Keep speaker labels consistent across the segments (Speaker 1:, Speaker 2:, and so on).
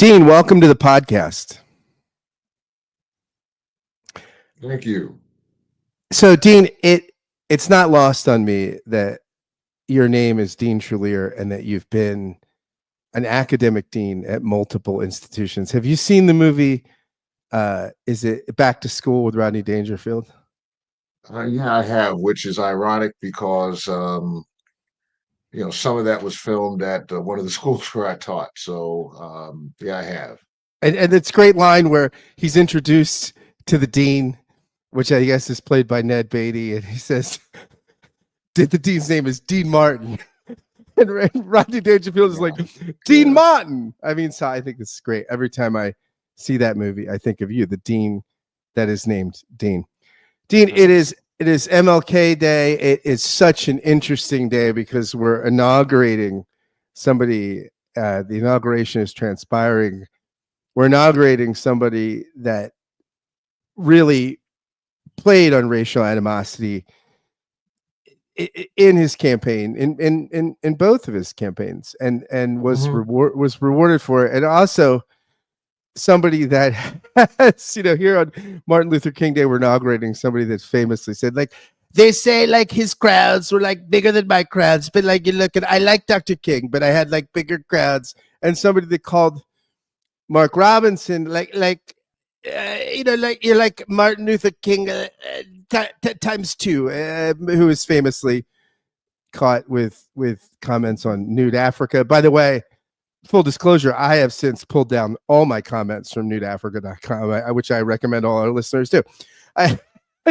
Speaker 1: Dean, welcome to the podcast.
Speaker 2: Thank you.
Speaker 1: So, Dean, it's not lost on me that your name is Dean Trulear and that you've been an academic dean at multiple institutions. Have you seen the movie? Is it Back to School with Rodney Dangerfield?
Speaker 2: Yeah, I have, which is ironic because some of that was filmed at one of the schools where I taught. So yeah, I have.
Speaker 1: And it's a great line where he's introduced to the dean, which I guess is played by Ned Beatty, and he says, "Did the dean's name is Dean Martin?" And Rodney Dangerfield is like, Dean Martin. I mean, so I think this is great. Every time I see that movie, I think of you, the dean that is named Dean. Dean, it is MLK Day. It is such an interesting day because we're inaugurating somebody. The inauguration is transpiring. We're inaugurating somebody that really played on racial animosity in his campaign, in both of his campaigns, and was rewarded for it, and also somebody that has, here on Martin Luther King Day, we're inaugurating somebody that famously said, like, they say like his crowds were like bigger than my crowds, but like you look at, I like Dr. King, but I had like bigger crowds, and somebody that called Mark Robinson like you're like Martin Luther King times two, who was famously caught with comments on nude Africa. By the way, full disclosure, I have since pulled down all my comments from nudeafrica.com, which I recommend all our listeners do.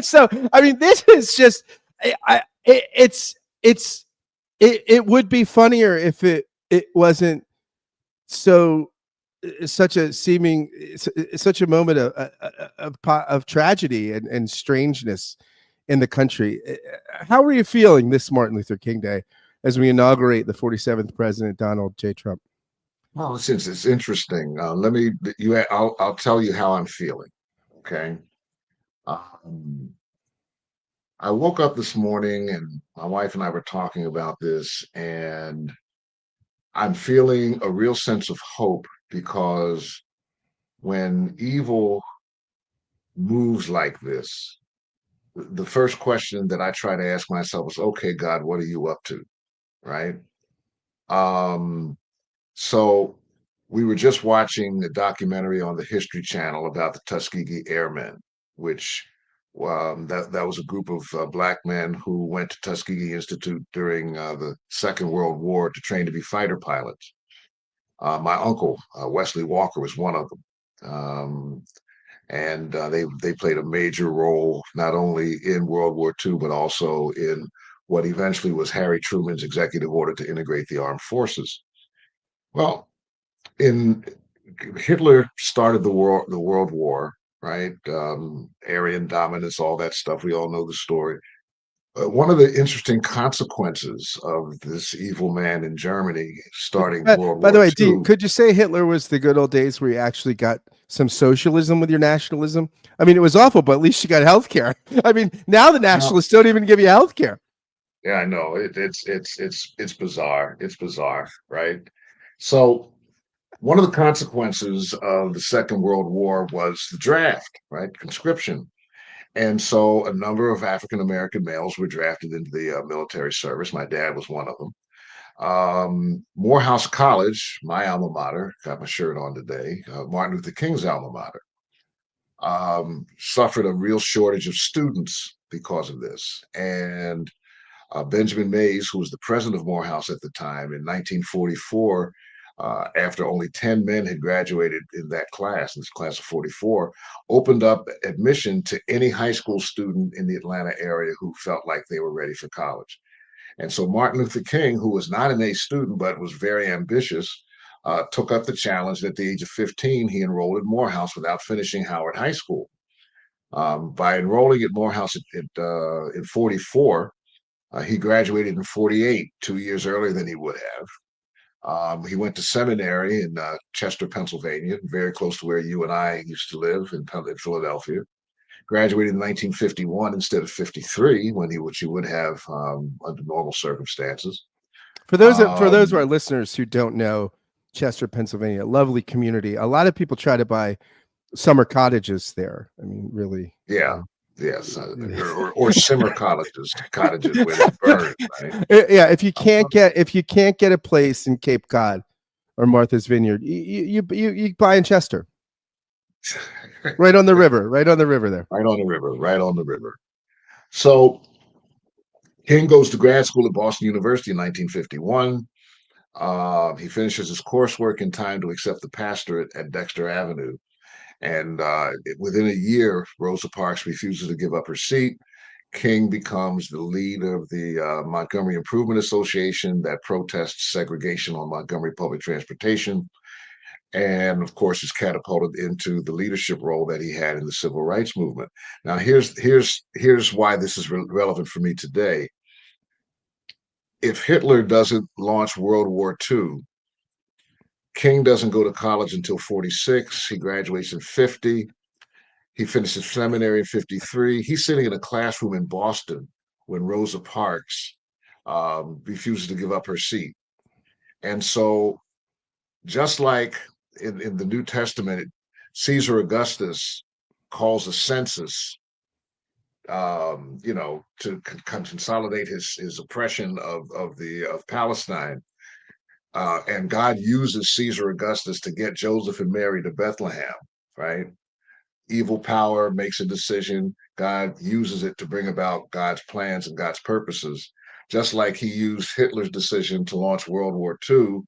Speaker 1: So, I mean, this is just, it would be funnier if it wasn't such a moment of tragedy and strangeness in the country. How are you feeling this Martin Luther King Day as we inaugurate the 47th president, Donald J. Trump?
Speaker 2: Well, since it's interesting, I'll tell you how I'm feeling. Okay. Um, I woke up this morning and my wife and I were talking about this, and I'm feeling a real sense of hope because when evil moves like this, the first question that I try to ask myself is, okay, God, what are you up to? Right. Um, so we were just watching a documentary on the History Channel about the Tuskegee Airmen, which that was a group of black men who went to Tuskegee Institute during the Second World War to train to be fighter pilots. My uncle Wesley Walker was one of them. And they played a major role not only in World War II but also in what eventually was Harry Truman's executive order to integrate the armed forces. Well, in Hitler started the World War, right? Aryan dominance, all that stuff. We all know the story. One of the interesting consequences of this evil man in Germany starting World
Speaker 1: By the
Speaker 2: War
Speaker 1: way, Dean,
Speaker 2: II.
Speaker 1: could you say Hitler was the good old days where you actually got some socialism with your nationalism? I mean, it was awful, but at least you got health care. I mean, now the nationalists don't even give you health care.
Speaker 2: Yeah, I know. It's bizarre. It's bizarre, right? So one of the consequences of the Second World War was the draft, right? Conscription. And so a number of African American males were drafted into the military service. My dad was one of them. Morehouse College, my alma mater, got my shirt on today, Martin Luther King's alma mater, suffered a real shortage of students because of this. And Benjamin Mays, who was the president of Morehouse at the time in 1944, after only 10 men had graduated in that class, in this class of 44, opened up admission to any high school student in the Atlanta area who felt like they were ready for college. And so Martin Luther King, who was not an A student but was very ambitious, took up the challenge. At the age of 15, he enrolled at Morehouse without finishing Howard High School. By enrolling at Morehouse in 44, he graduated in 48, 2 years earlier than he would have. He went to seminary in Chester, Pennsylvania, very close to where you and I used to live in Philadelphia. Graduated in 1951 instead of 53, which he would have under normal circumstances.
Speaker 1: For those of our listeners who don't know, Chester, Pennsylvania. Lovely community. A lot of people try to buy summer cottages there. I mean, really.
Speaker 2: Yeah. Yes. Or simmer cottages where they burn, right?
Speaker 1: Yeah, if you can't get a place in Cape Cod or Martha's Vineyard, you buy in Chester, right on the river, there.
Speaker 2: Right on the river, right on the river. So King goes to grad school at Boston University in 1951. He finishes his coursework in time to accept the pastorate at Dexter Avenue. And within a year, Rosa Parks refuses to give up her seat. King becomes the leader of the Montgomery Improvement Association that protests segregation on Montgomery public transportation. And of course, is catapulted into the leadership role that he had in the civil rights movement. Now, here's why this is relevant for me today. If Hitler doesn't launch World War II, King doesn't go to college until 46. He graduates in 50. He finishes seminary in 53. He's sitting in a classroom in Boston when Rosa Parks refuses to give up her seat. And so, just like in the New Testament, Caesar Augustus calls a census, to consolidate his oppression of Palestine. And God uses Caesar Augustus to get Joseph and Mary to Bethlehem, right? Evil power makes a decision. God uses it to bring about God's plans and God's purposes, just like he used Hitler's decision to launch World War II,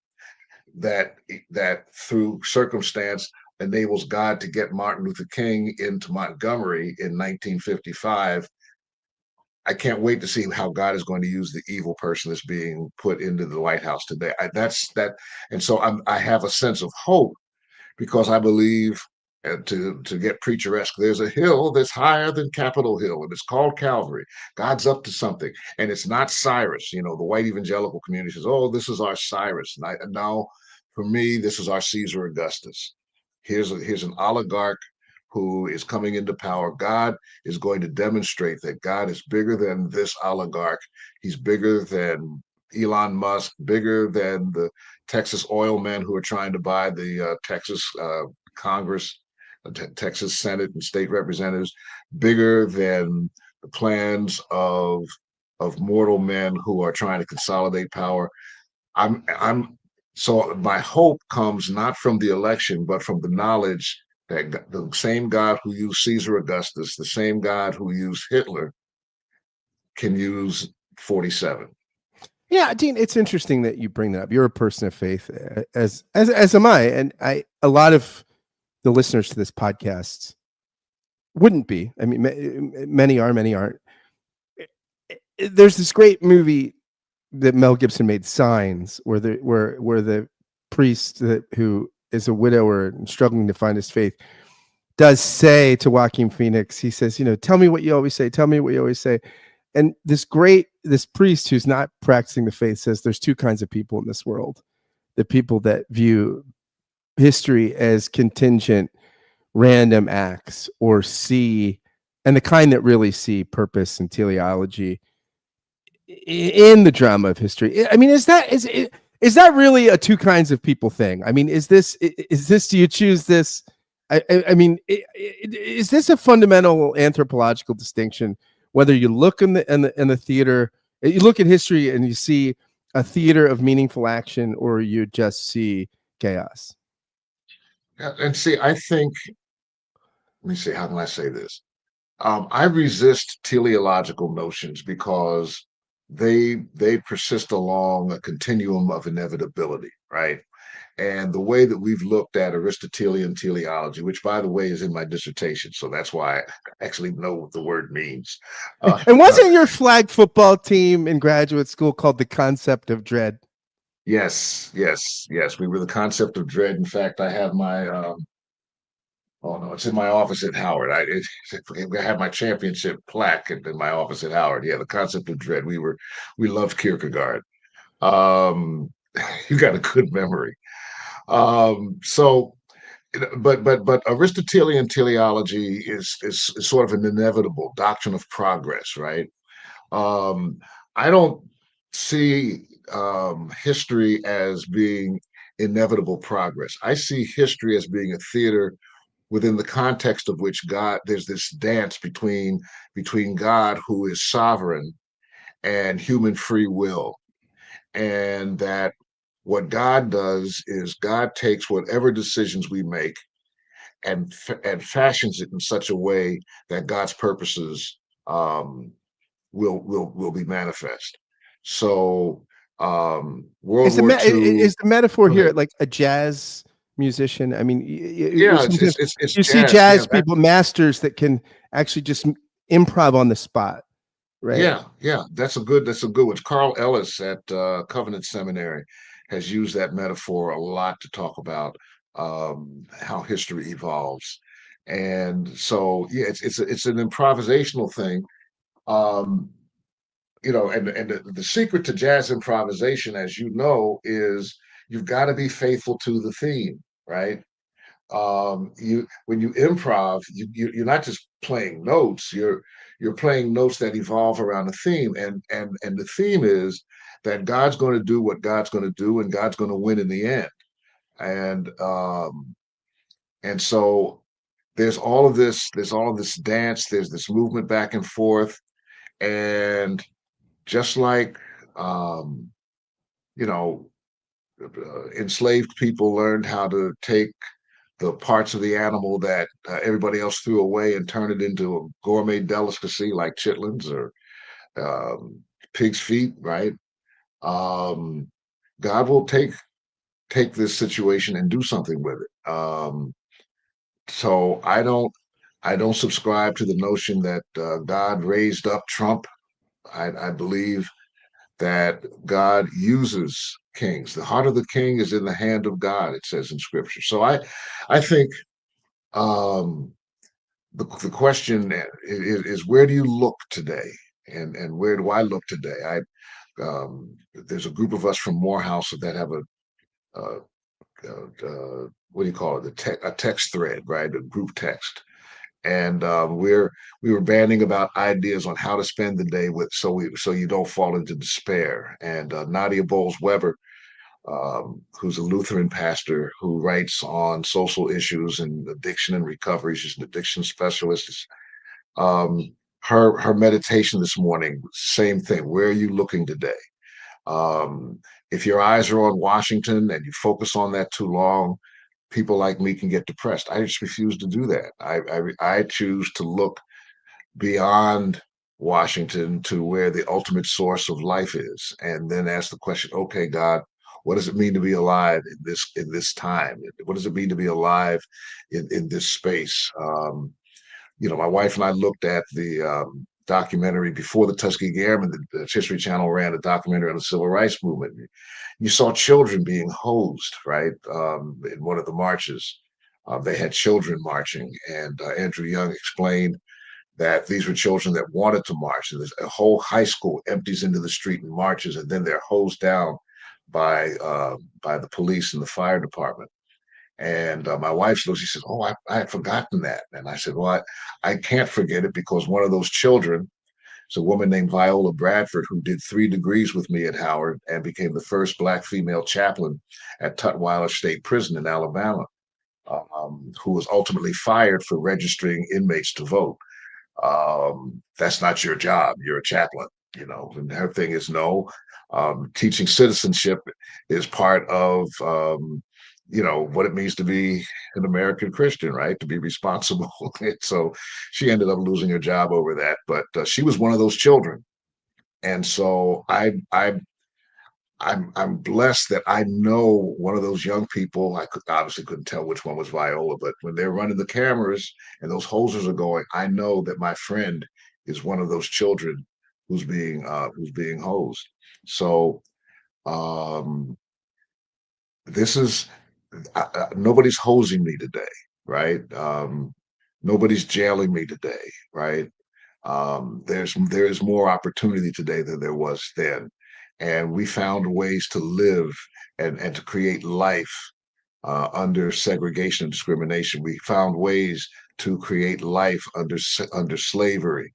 Speaker 2: that through circumstance enables God to get Martin Luther King into Montgomery in 1955. I can't wait to see how God is going to use the evil person that's being put into the White House today. And so I have a sense of hope because I believe, and to get preacheresque, there's a hill that's higher than Capitol Hill, and it's called Calvary. God's up to something, and it's not Cyrus. The white evangelical community says, "Oh, this is our Cyrus." No, for me, this is our Caesar Augustus. Here's an oligarch who is coming into power. God is going to demonstrate that God is bigger than this oligarch. He's bigger than Elon Musk, bigger than the Texas oil men who are trying to buy the Texas Congress, Texas Senate and state representatives, bigger than the plans of mortal men who are trying to consolidate power. I'm so my hope comes not from the election, but from the knowledge that the same God who used Caesar Augustus, the same God who used Hitler, can use 47.
Speaker 1: Yeah, Dean, it's interesting that you bring that up. You're a person of faith, as am I, and a lot of the listeners to this podcast wouldn't be. I mean, many are, many aren't. There's this great movie that Mel Gibson made, Signs, where the priest who is a widower and struggling to find his faith does say to Joaquin Phoenix, he says, tell me what you always say. Tell me what you always say. And this priest who's not practicing the faith says there's two kinds of people in this world: the people that view history as contingent, random acts, and the kind that really see purpose and teleology in the drama of history. I mean, is that really a two kinds of people thing? I mean, is this, do you choose this? I mean, is this a fundamental anthropological distinction? Whether you look in the theater, you look at history and you see a theater of meaningful action, or you just see chaos.
Speaker 2: And see, I think, let me see, how can I say this? I resist teleological notions because they persist along a continuum of inevitability, right? And the way that we've looked at Aristotelian teleology, which, by the way, is in my dissertation, so that's why I actually know what the word means.
Speaker 1: And wasn't your flag football team in graduate school called the Concept of Dread?
Speaker 2: Yes. We were the Concept of Dread. In fact, I have my oh no, it's in my office at Howard. I have my championship plaque in my office at Howard. Yeah, the Concept of Dread. We loved Kierkegaard. Um, you got a good memory. So, but Aristotelian teleology is sort of an inevitable doctrine of progress, right? I don't see history as being inevitable progress. I see history as being a theater within the context of which God, there's this dance between God, who is sovereign, and human free will. And that what God does is God takes whatever decisions we make and fashions it in such a way that God's purposes um, will be manifest. So World War II.
Speaker 1: Is the metaphor
Speaker 2: Go
Speaker 1: here
Speaker 2: ahead.
Speaker 1: like a jazz musician? I mean,
Speaker 2: Yeah,
Speaker 1: sometimes
Speaker 2: it's
Speaker 1: you see
Speaker 2: jazz. Yeah,
Speaker 1: jazz people, masters that can actually just improv on the spot, right?
Speaker 2: yeah. That's a good one. Carl Ellis at Covenant Seminary has used that metaphor a lot to talk about how history evolves. And so, yeah, it's an improvisational thing. Um, and the secret to jazz improvisation, as you know, is you've got to be faithful to the theme, right? You When you improv, you're not just playing notes, you're playing notes that evolve around a theme, and the theme is that God's going to do what God's going to do, and God's going to win in the end. And um and so there's all of this dance, there's this movement back and forth. And just like um you know enslaved people learned how to take the parts of the animal that everybody else threw away and turn it into a gourmet delicacy like chitlins or um, pig's feet, right? Um, God will take this situation and do something with it. So I don't subscribe to the notion that God raised up Trump. I believe that God uses kings. The heart of the king is in the hand of God, it says in Scripture. So I think um, the question is, where do you look today, and where do I look today? There's a group of us from Morehouse that have uh, what do you call it, a text thread, right, a group text. And we were banding about ideas on how to spend the day with, so you don't fall into despair. And Nadia Bowles Weber, who's a Lutheran pastor who writes on social issues and addiction and recovery, she's an addiction specialist. um, her meditation this morning, same thing. Where are you looking today? Um, if your eyes are on Washington and you focus on that too long, people like me can get depressed. I just refuse to do that. I choose to look beyond Washington to where the ultimate source of life is, and then ask the question: okay, God, what does it mean to be alive in this time? What does it mean to be alive in this space? My wife and I looked at the documentary before the Tuskegee Airmen. The History Channel ran a documentary on the Civil Rights Movement. You saw children being hosed, right, in one of the marches. They had children marching, and Andrew Young explained that these were children that wanted to march. And there's a whole high school empties into the street and marches, and then they're hosed down by the police and the fire department. And my wife looked, she says, "Oh, I had forgotten that." And I said, "Well, I can't forget it, because one of those children is a woman named Viola Bradford, who did 3 degrees with me at Howard and became the first Black female chaplain at Tutwiler State Prison in Alabama, who was ultimately fired for registering inmates to vote. That's not your job. You're a chaplain, And her thing is, no. Teaching citizenship is part of what it means to be an American Christian, right? To be responsible. And so she ended up losing her job over that, but she was one of those children. And so I'm blessed that I know one of those young people. Obviously couldn't tell which one was Viola, but when they're running the cameras and those hosers are going, I know that my friend is one of those children who's being hosed. So um, this is nobody's hosing me today, right? Nobody's jailing me today, right? There is more opportunity today than there was then, and we found ways to live and to create life under segregation and discrimination. We found ways to create life under slavery.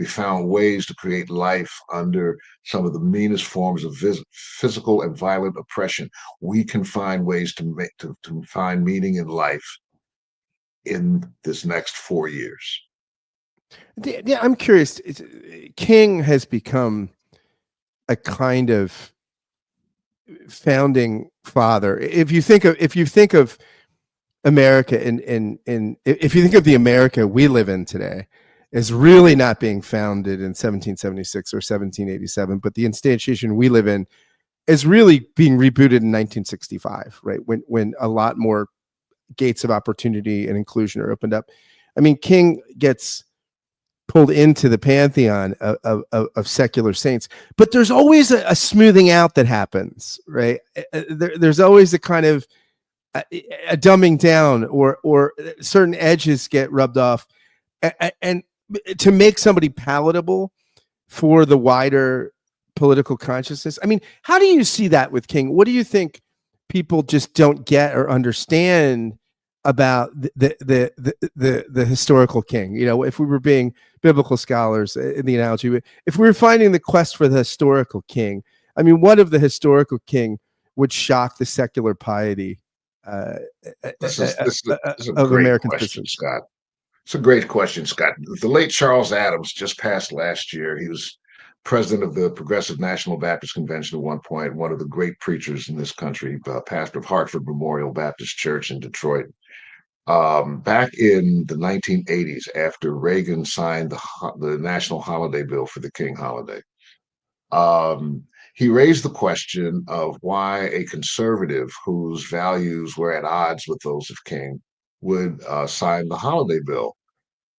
Speaker 2: we found ways to create life under some of the meanest forms of physical and violent oppression. We can find ways to find meaning in life in this next 4 years.
Speaker 1: Yeah, I'm curious. King has become a kind of founding father. If you think of America and if you think of the America we live in today as really not being founded in 1776 or 1787, but the instantiation we live in is really being rebooted in 1965, right? When a lot more gates of opportunity and inclusion are opened up. I mean, King gets pulled into the pantheon of secular saints, but there's always a smoothing out that happens, right? There's always a kind of a dumbing down, or certain edges get rubbed off, and to make somebody palatable for the wider political consciousness. I mean, how do you see that with King? What do you think people just don't get or understand about the historical King? You know, if we were being biblical scholars in the analogy, if we were finding the quest for the historical King, I mean, what of the historical King would shock the secular piety uh,
Speaker 2: This is a
Speaker 1: of
Speaker 2: great
Speaker 1: American
Speaker 2: question,
Speaker 1: citizens?
Speaker 2: Scott. It's a great question, Scott. The late Charles Adams just passed last year. He was president of the Progressive National Baptist Convention at one point, one of the great preachers in this country, pastor of Hartford Memorial Baptist Church in Detroit. Back in the 1980s, after Reagan signed the national holiday bill for the King holiday, um, he raised the question of why a conservative whose values were at odds with those of King would sign the holiday bill.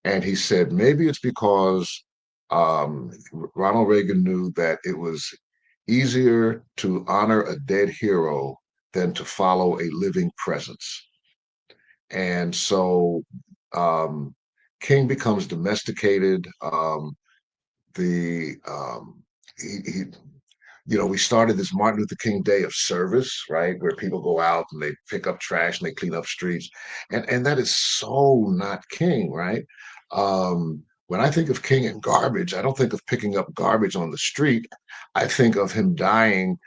Speaker 2: And he said maybe it's because Ronald Reagan knew that it was easier to honor a dead hero than to follow a living presence. And so um, King becomes domesticated. The he we started this Martin Luther King Day of Service, right, where people go out and they pick up trash and they clean up streets, and that is so not King, right? When I think of King and garbage, I don't think of picking up garbage on the street. I think of him dying,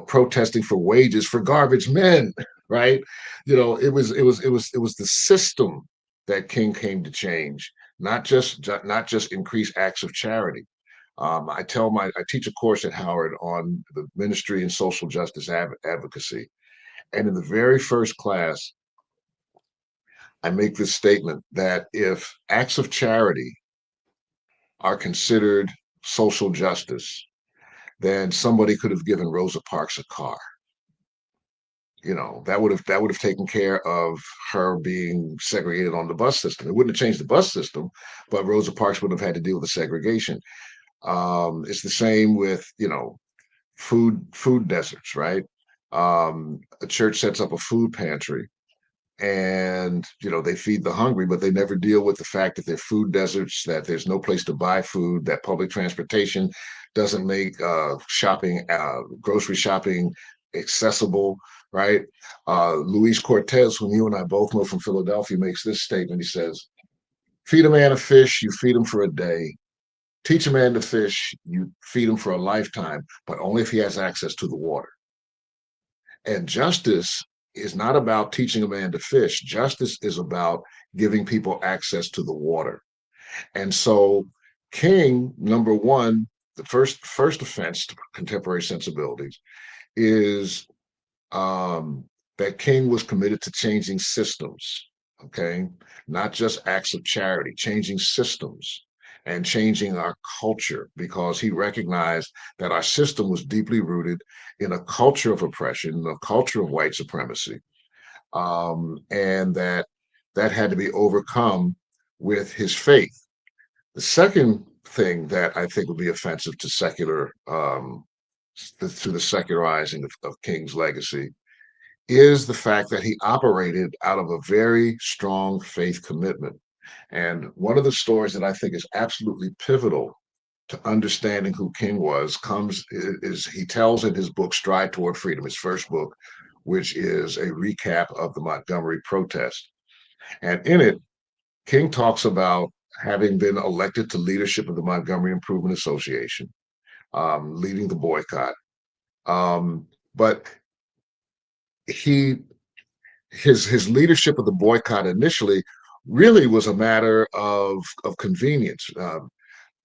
Speaker 2: protesting for wages for garbage men, right? It was the system that King came to change, not just increase acts of charity. I teach a course at Howard on the ministry and social justice advocacy, and in the very first class, I make this statement that if acts of charity are considered social justice, then somebody could have given Rosa Parks a car. That would have taken care of her being segregated on the bus system. It wouldn't have changed the bus system, but Rosa Parks would have had to deal with the segregation. It's the same with food deserts, right? A church sets up a food pantry, and they feed the hungry, but they never deal with the fact that they're food deserts, that there's no place to buy food, that public transportation doesn't make grocery shopping accessible, right? Luis Cortez, whom you and I both know from Philadelphia, makes this statement. He says, feed a man a fish, you feed him for a day. Teach a man to fish, you feed him for a lifetime, but only if he has access to the water. And justice is not about teaching a man to fish. Justice is about giving people access to the water. And so King, number one, the first offense to contemporary sensibilities is um, that King was committed to changing systems, okay? Not just acts of charity, changing systems and changing our culture, because he recognized that our system was deeply rooted in a culture of oppression, a culture of white supremacy, and that had to be overcome with his faith. The second thing that I think would be offensive to the secularizing of King's legacy is the fact that he operated out of a very strong faith commitment. And one of the stories that I think is absolutely pivotal to understanding who King was comes is he tells in his book Stride Toward Freedom, his first book, which is a recap of the Montgomery protest. And in it, King talks about having been elected to leadership of the Montgomery Improvement Association, leading the boycott. But he his leadership of the boycott initially really was a matter of convenience.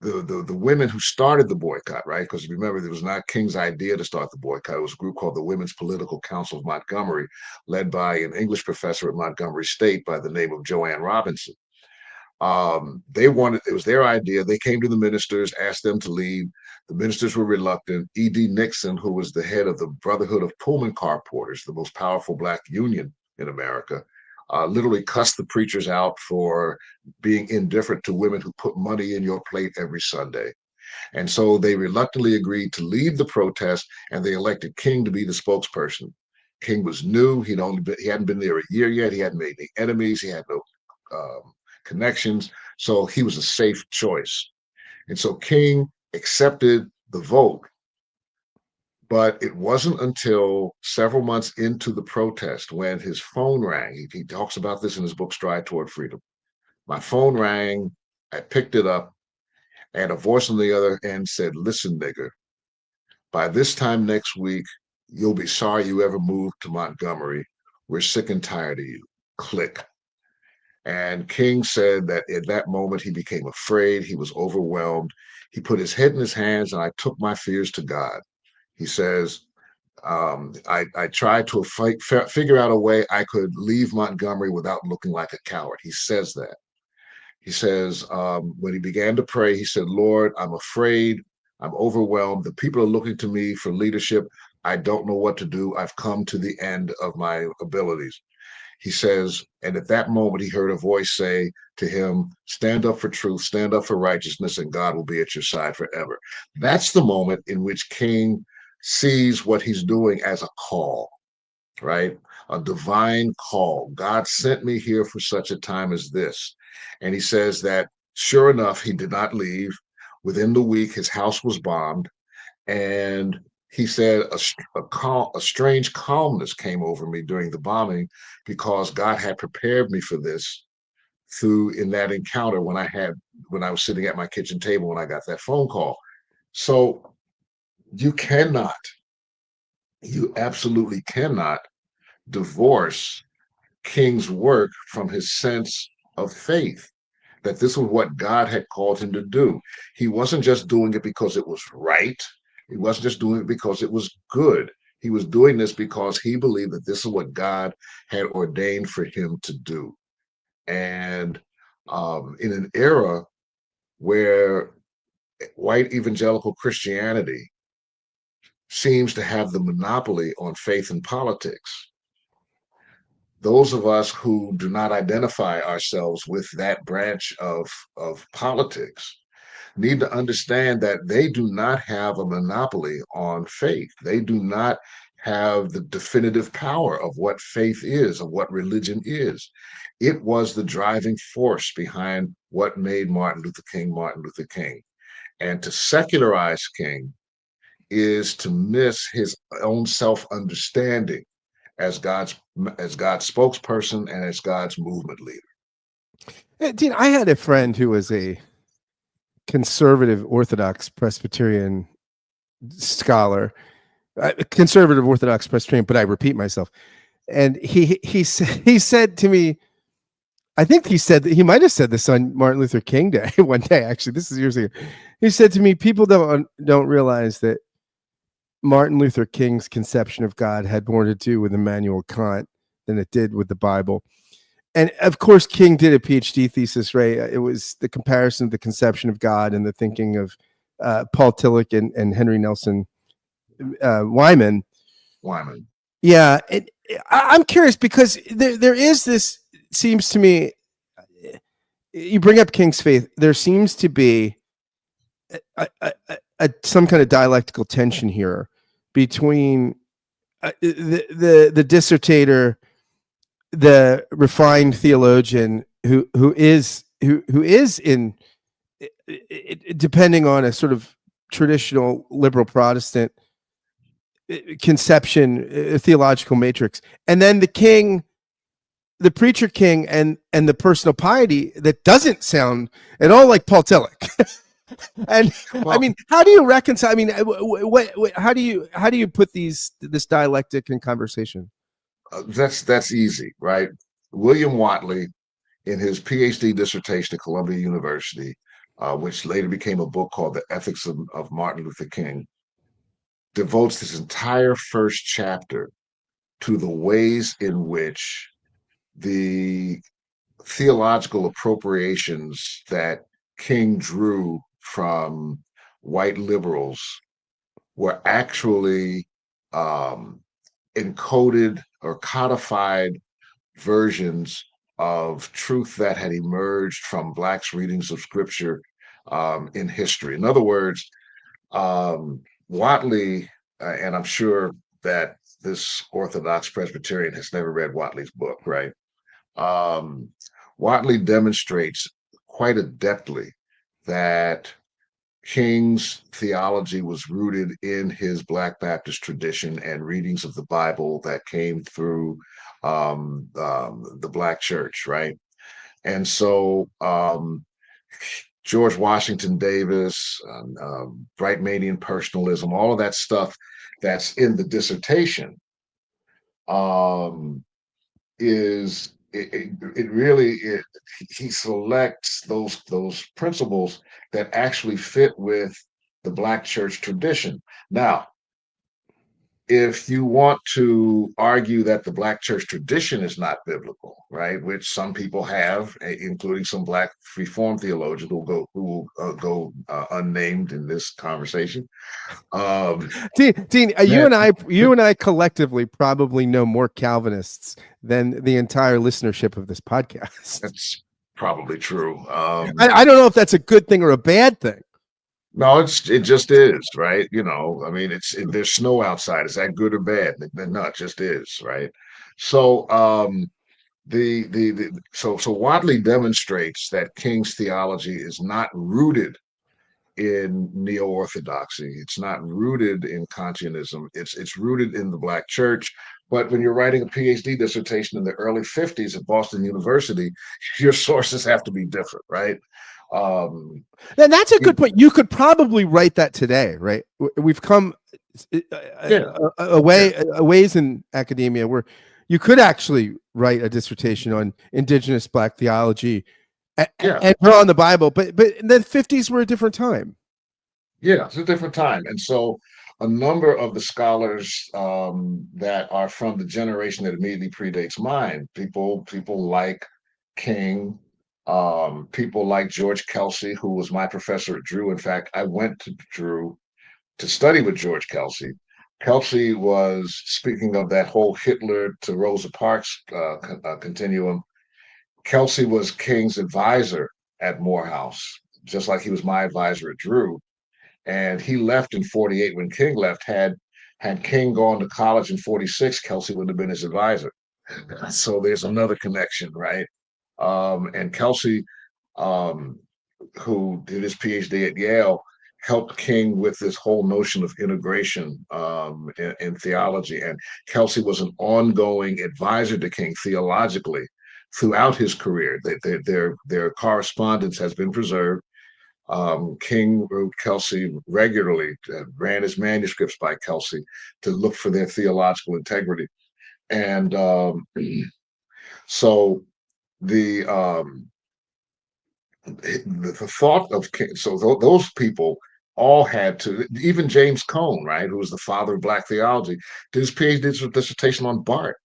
Speaker 2: The women who started the boycott, right? Because remember, it was not King's idea to start the boycott. It was a group called the Women's Political Council of Montgomery, led by an English professor at Montgomery State by the name of Joanne Robinson. They wanted, it was their idea. They came to the ministers, asked them to leave. The ministers were reluctant. E.D. Nixon, who was the head of the Brotherhood of Pullman Car Porters, the most powerful Black union in America, literally cussed the preachers out for being indifferent to women who put money in your plate every Sunday. And so they reluctantly agreed to lead the protest, and they elected King to be the spokesperson. King was new. He hadn't been there a year yet. He hadn't made any enemies. He had no connections. So he was a safe choice. And so King accepted the vote. But it wasn't until several months into the protest when his phone rang. He talks about this in his book, Stride Toward Freedom. My phone rang. I picked it up, and a voice on the other end said, "Listen, nigger, by this time next week, you'll be sorry you ever moved to Montgomery. We're sick and tired of you." Click. And King said that at that moment he became afraid. He was overwhelmed. He put his head in his hands, and I took my fears to God. He says, I tried to figure out a way I could leave Montgomery without looking like a coward. He says that. He says, when he began to pray, he said, "Lord, I'm afraid. I'm overwhelmed. The people are looking to me for leadership. I don't know what to do. I've come to the end of my abilities." He says, and at that moment, he heard a voice say to him, "Stand up for truth, stand up for righteousness, and God will be at your side forever." That's the moment in which King sees what he's doing as a call, right? A divine call. God sent me here for such a time as this. And he says that sure enough, he did not leave. Within the week, his house was bombed. And he said a strange calmness came over me during the bombing because God had prepared me for this through in that encounter when I was sitting at my kitchen table when I got that phone call. So you absolutely cannot divorce King's work from his sense of faith that this was what God had called him to do. He wasn't just doing it because it was right. He wasn't just doing it because it was good. He was doing this because he believed that this is what God had ordained for him to do. And in an era where white evangelical Christianity seems to have the monopoly on faith and politics, those of us who do not identify ourselves with that branch of politics need to understand that they do not have a monopoly on faith. They do not have the definitive power of what faith is, of what religion is. It was the driving force behind what made Martin Luther King Martin Luther King. And to secularize King is to miss his own self-understanding as God's spokesperson and as God's movement leader.
Speaker 1: Dean, I had a friend who was a conservative Orthodox Presbyterian scholar, conservative Orthodox Presbyterian, but I repeat myself. And he said to me, I think he said that he might have said this on Martin Luther King Day one day. Actually, this is years ago. He said to me, "People don't realize that Martin Luther King's conception of God had more to do with Immanuel Kant than it did with the Bible." And of course, King did a PhD thesis, right? It was the comparison of the conception of God and the thinking of Paul Tillich and Henry Nelson Wyman. Yeah. I'm curious because there is this, seems to me, you bring up King's faith, there seems to be some kind of dialectical tension here between the dissertator, the refined theologian who is in, depending on a sort of traditional liberal Protestant conception, a theological matrix, and then the King the preacher king and the personal piety that doesn't sound at all like Paul Tillich. And I
Speaker 2: Well,
Speaker 1: mean, how do you reconcile? I mean, how do you put this dialectic in conversation?
Speaker 2: that's easy, right? William Watley, in his PhD dissertation at Columbia University, which later became a book called The Ethics of Martin Luther King, devotes this entire first chapter to the ways in which the theological appropriations that King drew from white liberals were actually um, encoded or codified versions of truth that had emerged from Blacks' readings of scripture in history. In other words, Watley, and I'm sure that this Orthodox Presbyterian has never read Watley's book, right? Um, Watley demonstrates quite adeptly that King's theology was rooted in his Black Baptist tradition and readings of the Bible that came through the Black church, right? And so George Washington Davis, Brightmanian personalism, all of that stuff that's in the dissertation um, is it really he selects those principles that actually fit with the Black church tradition. Now, if you want to argue that the Black church tradition is not biblical, right, which some people have, including some Black Reformed theologians who will go unnamed in this conversation. Um,
Speaker 1: Dean,
Speaker 2: that
Speaker 1: you and I collectively probably know more Calvinists than the entire listenership of this podcast.
Speaker 2: that's probably true.
Speaker 1: I don't know if that's a good thing or a bad thing.
Speaker 2: No, it just is, right? I mean, there's snow outside. Is that good or bad? No, it just is, right? So so Wadley demonstrates that King's theology is not rooted in neo-orthodoxy. It's not rooted in Kantianism. It's rooted in the Black church. But when you're writing a PhD dissertation in the early 50s at Boston University, your sources have to be different, right?
Speaker 1: And that's a good point. You could probably write that today, right? We've come
Speaker 2: Yeah,
Speaker 1: a ways in academia where you could actually write a dissertation on indigenous Black theology
Speaker 2: yeah.
Speaker 1: and draw on the Bible, but the 50s were a different time.
Speaker 2: Yeah, it's a different time. And so a number of the scholars that are from the generation that immediately predates mine, people like King, people like George Kelsey, who was my professor at Drew. In fact, I went to Drew to study with George Kelsey. Kelsey was, speaking of that whole Hitler to Rosa Parks continuum, Kelsey was King's advisor at Morehouse, just like he was my advisor at Drew, and he left in 48 when King left. Had King gone to college in 46, Kelsey would have been his advisor. So there's another connection, right? And Kelsey, um, who did his PhD at Yale, helped King with this whole notion of integration in theology. And Kelsey was an ongoing advisor to King theologically throughout his career. Their correspondence has been preserved. King wrote Kelsey regularly, ran his manuscripts by Kelsey to look for their theological integrity. And so the, um, the thought of King, so those people all had to, even James Cone, right, who was the father of Black theology, did his PhD dissertation on Barth.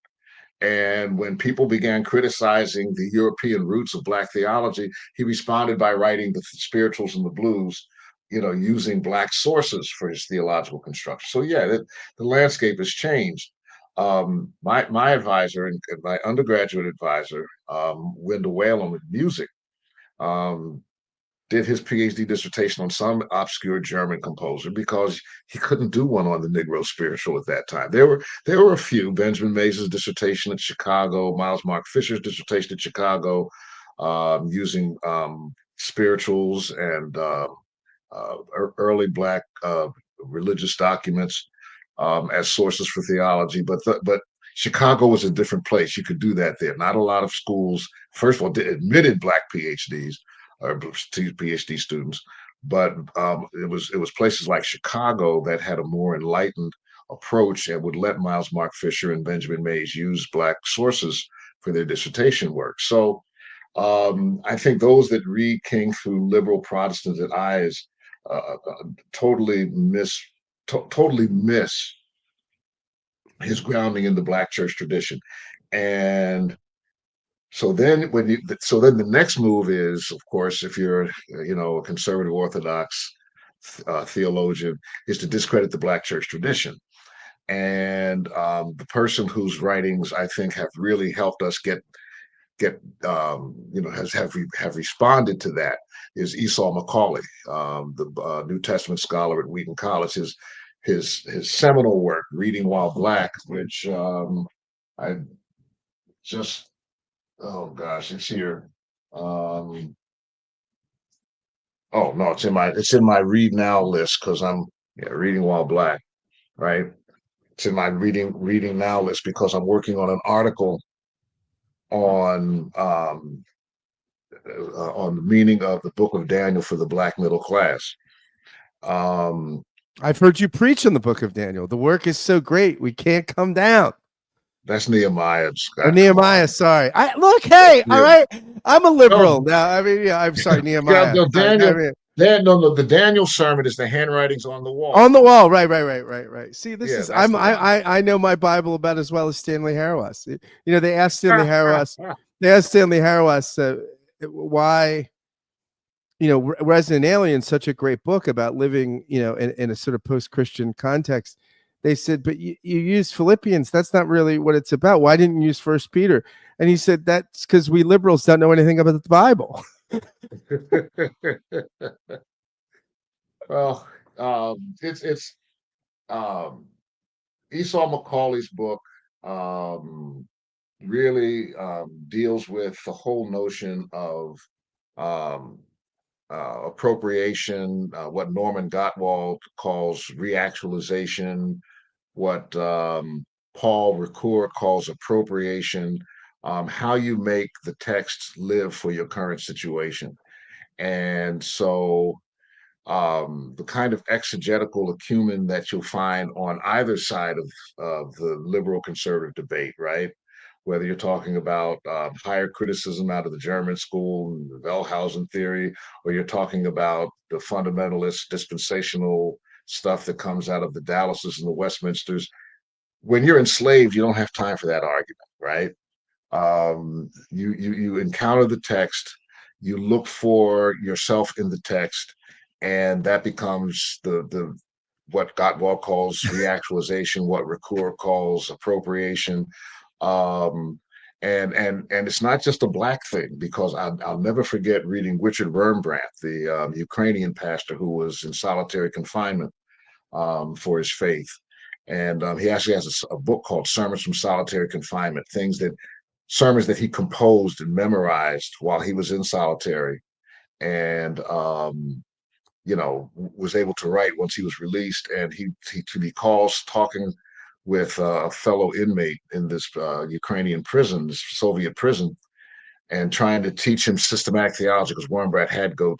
Speaker 2: And when people began criticizing the European roots of Black theology, he responded by writing the spirituals and the blues, using Black sources for his theological construction. So yeah, the landscape has changed. My advisor and my undergraduate advisor, Wendell Whalen with music, um, did his PhD dissertation on some obscure German composer because he couldn't do one on the Negro spiritual at that time. There were a few. Benjamin Mays' dissertation at Chicago, Miles Mark Fisher's dissertation at Chicago, using spirituals and early Black religious documents as sources for theology. But Chicago was a different place. You could do that there. Not a lot of schools, first of all, admitted black PhDs or PhD students, but it was places like Chicago that had a more enlightened approach and would let Miles Mark Fisher and Benjamin Mays use black sources for their dissertation work. So I think those that read King through liberal Protestant eyes totally totally miss his grounding in the black church tradition. And so then the next move is, of course, if you're a conservative Orthodox theologian, is to discredit the black church tradition. And the person whose writings I think have really helped us get have responded to that is Esau Macaulay, the New Testament scholar at Wheaton College. His seminal work, Reading While Black, which I just oh gosh, it's here. Oh no, it's in my read now list because I'm reading while black, right? It's in my reading now list because I'm working on an article on on the meaning of the Book of Daniel for the Black middle class.
Speaker 1: I've heard you preach on the Book of Daniel. The work is so great, we can't come down.
Speaker 2: That's Nehemiah,
Speaker 1: Or
Speaker 2: Scott.
Speaker 1: Nehemiah, sorry. Hey, all right. I'm a liberal.
Speaker 2: No,
Speaker 1: Now, I mean, yeah, I'm sorry, Nehemiah.
Speaker 2: no,
Speaker 1: I
Speaker 2: Daniel.
Speaker 1: mean,
Speaker 2: No, the Daniel sermon is the handwritings on the wall.
Speaker 1: on the wall, right. See, this
Speaker 2: Yeah,
Speaker 1: is
Speaker 2: that's the one.
Speaker 1: I know my Bible about as well as Stanley Hauerwas. They asked Stanley Hauerwas, why, Resident Alien, such a great book about living, in a sort of post-Christian context. They said, but you use Philippians. That's not really what it's about. Why didn't you use First Peter? And he said, that's because we liberals don't know anything about the Bible.
Speaker 2: Well, it's Esau Macaulay's book really deals with the whole notion of um, appropriation, what Norman Gottwald calls reactualization, what Paul Ricoeur calls appropriation, how you make the text live for your current situation. And so the kind of exegetical acumen that you'll find on either side of the liberal conservative debate, right? Whether you're talking about higher criticism out of the German school, the Wellhausen theory, or you're talking about the fundamentalist dispensational stuff that comes out of the Dallases and the Westminsters. When you're enslaved, you don't have time for that argument, right? You encounter the text, you look for yourself in the text, and that becomes the what Gottwald calls reactualization, what Ricoeur calls appropriation. Um, and it's not just a black thing, because I'll never forget reading Richard Wurmbrand, the Ukrainian pastor who was in solitary confinement for his faith. And he actually has a book called Sermons from Solitary Confinement, sermons that he composed and memorized while he was in solitary, and was able to write once he was released. And he recalls talking with a fellow inmate in this Ukrainian prison, this Soviet prison, and trying to teach him systematic theology, because Wurmbrand had gone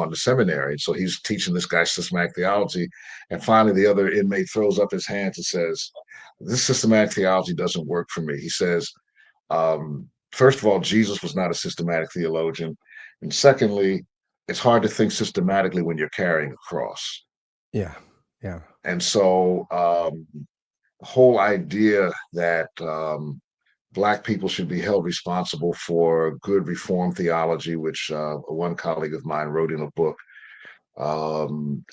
Speaker 2: to seminary, so he's teaching this guy systematic theology. And finally, the other inmate throws up his hands and says, "This systematic theology doesn't work for me." He says, first of all, Jesus was not a systematic theologian, and secondly, it's hard to think systematically when you're carrying a cross.
Speaker 1: Yeah.
Speaker 2: And so the whole idea that Black people should be held responsible for good reform theology, which one colleague of mine wrote in a book,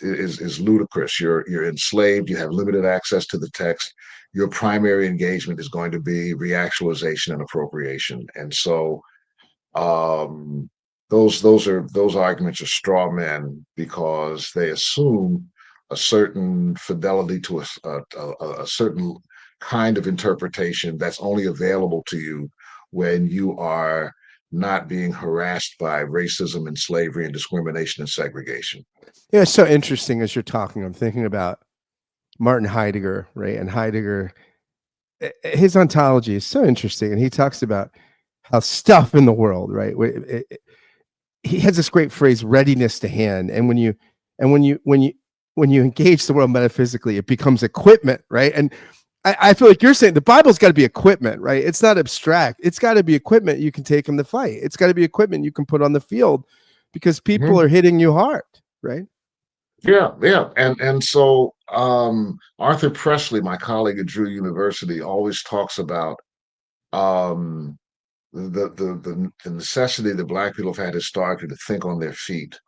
Speaker 2: is ludicrous. You're enslaved. You have limited access to the text. Your primary engagement is going to be reactualization and appropriation. And so those arguments are straw men, because they assume a certain fidelity to a certain kind of interpretation that's only available to you when you are not being harassed by racism and slavery and discrimination and segregation.
Speaker 1: Yeah, it's so interesting as you're talking. I'm thinking about Martin Heidegger, right? And Heidegger, his ontology is so interesting, and he talks about how stuff in the world, right? He has this great phrase, readiness to hand. And and when you when you when you engage the world metaphysically, it becomes equipment, right? And I feel like you're saying the Bible's got to be equipment, right? It's not abstract. It's got to be equipment you can take in the fight. It's got to be equipment you can put on the field because people
Speaker 2: Mhm.
Speaker 1: are hitting you hard, right?
Speaker 2: Yeah, yeah. And so Arthur Presley, my colleague at Drew University, always talks about um the necessity that Black people have had historically to think on their feet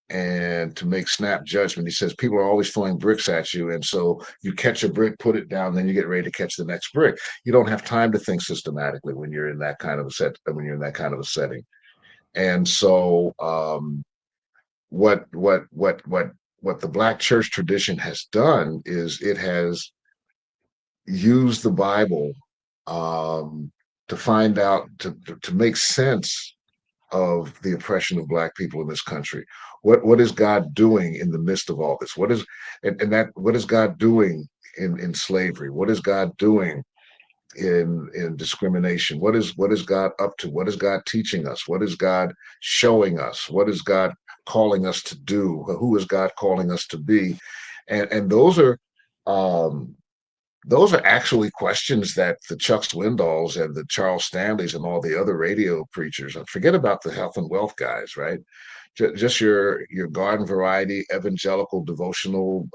Speaker 2: and to make snap judgment. He says people are always throwing bricks at you, and so you catch a brick, put it down, then you get ready to catch the next brick. You don't have time to think systematically when you're in that kind of a setting. And so what the Black church tradition has done is it has used the Bible um, to find out to make sense of the oppression of Black people in this country. What is God doing in the midst of all this? And that what is God doing in slavery? What is God doing in discrimination? What is God up to? What is God teaching us? What is God showing us? What is God calling us to do? Who is God calling us to be? And um, those are actually questions that the Chuck Swindalls and the Charles Stanleys and all the other radio preachers, forget about the health and wealth guys, right? Just your garden variety evangelical devotional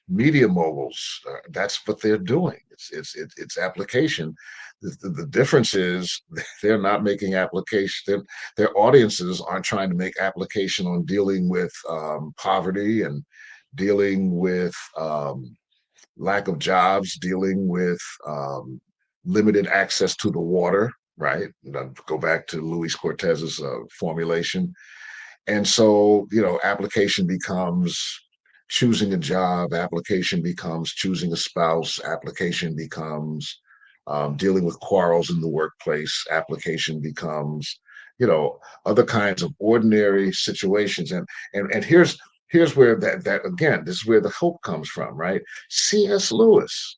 Speaker 2: media moguls. That's what they're doing. It's application. The difference is they're not making application. Their audiences aren't trying to make application on dealing with poverty and dealing with lack of jobs, dealing with limited access to the water, right? Go back to Luis Cortez's formulation. And so, application becomes choosing a job, application becomes choosing a spouse, application becomes dealing with quarrels in the workplace, application becomes, other kinds of ordinary situations. And here's where that again, this is where the hope comes from, right? C.S. Lewis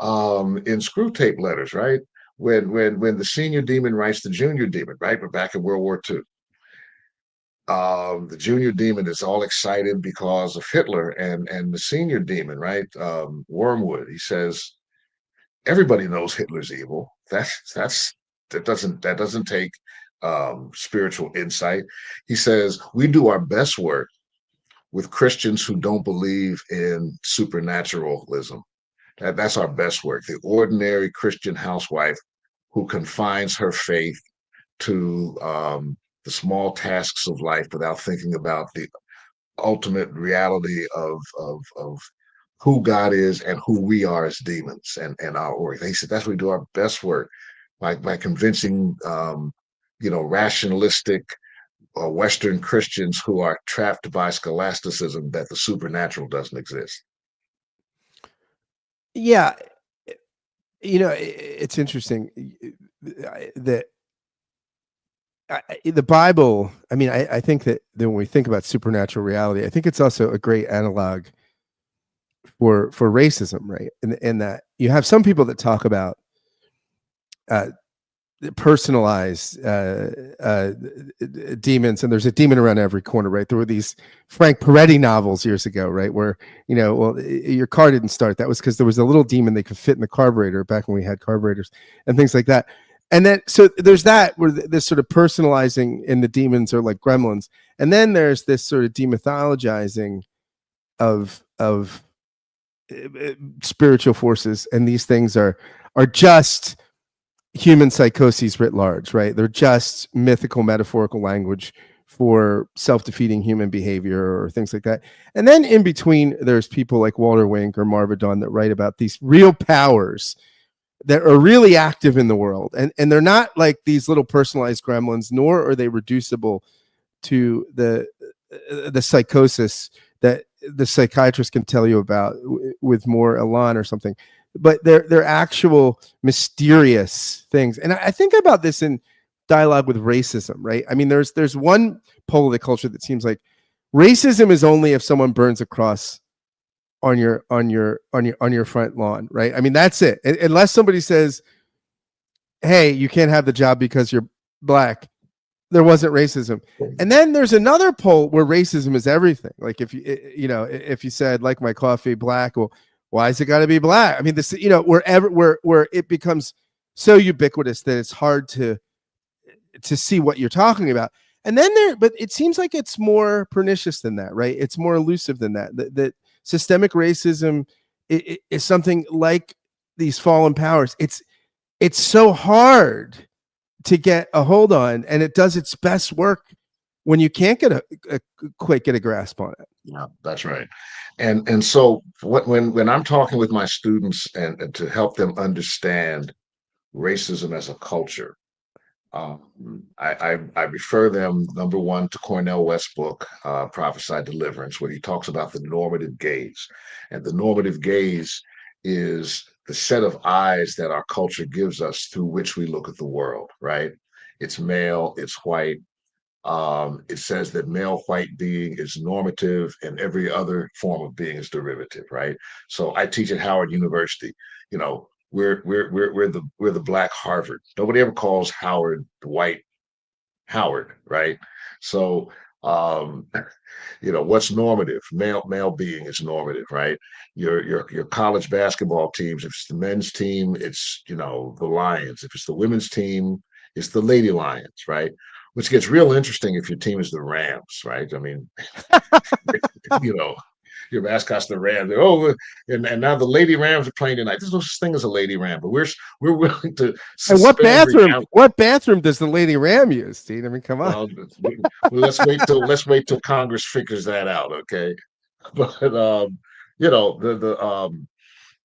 Speaker 2: in Screw Tape Letters, right? When the senior demon writes the junior demon, right? We're back in World War II. The junior demon is all excited because of Hitler, and the senior demon, right? Wormwood. He says everybody knows Hitler's evil. That doesn't take spiritual insight. He says we do our best work with Christians who don't believe in supernaturalism. That's our best work. The ordinary Christian housewife who confines her faith to the small tasks of life without thinking about the ultimate reality of who God is and who we are as demons and our work. He said that's where we do our best work by convincing rationalistic Western Christians who are trapped by scholasticism that the supernatural doesn't exist.
Speaker 1: Yeah, it's interesting that the Bible. I mean, I think that when we think about supernatural reality, I think it's also a great analog for racism, right? And that you have some people that talk about uh, personalized demons, and there's a demon around every corner, right? There were these Frank Peretti novels years ago, right, where well, your car didn't start. That was because there was a little demon they could fit in the carburetor back when we had carburetors and things like that. And then so there's that where this sort of personalizing, and the demons are like gremlins, and then there's this sort of demythologizing of spiritual forces, and these things are just human psychoses writ large, right? They're just mythical, metaphorical language for self-defeating human behavior or things like that. And then in between, there's people like Walter Wink or Marva Dawn that write about these real powers that are really active in the world. And they're not like these little personalized gremlins, nor are they reducible to the psychosis that the psychiatrist can tell you about with more elan or something, but they're actual mysterious things. And I think about this in dialogue with racism, right? I mean, there's one pole of the culture that seems like racism is only if someone burns a cross on your front lawn, right? I mean, that's it. Unless somebody says, "Hey, you can't have the job because you're black," there wasn't racism. And then there's another poll where racism is everything. Like if if you said like my coffee black, well, why is it got to be black? I mean, this, wherever where it becomes so ubiquitous that it's hard to see what you're talking about. And then but it seems like it's more pernicious than that, right? It's more elusive than that. That systemic racism is something like these fallen powers. It's so hard to get a hold on, and it does its best work when you can't get get a grasp on it.
Speaker 2: Yeah, that's right. And so when I'm talking with my students and to help them understand racism as a culture, I refer them, number one, to Cornel West's book, Prophesied Deliverance, where he talks about the normative gaze. And the normative gaze is the set of eyes that our culture gives us through which we look at the world, right? It's male, it's white. It says that male white being is normative and every other form of being is derivative, right? So I teach at Howard University. You know, we're the black Harvard. Nobody ever calls Howard the white Howard, right? So what's normative? Male being is normative, right? Your college basketball teams, if it's the men's team, it's the Lions. If it's the women's team, it's the Lady Lions, right? Which gets real interesting if your team is the Rams, right? I mean, you know, your mascot's the Rams. Oh, and now the Lady Rams are playing tonight. There's no such thing as a Lady Ram, but we're willing to
Speaker 1: And
Speaker 2: suspend reality.
Speaker 1: what bathroom does the Lady Ram use, Dean? I mean, come on.
Speaker 2: Well, let's wait till Congress figures that out, okay? But you know, the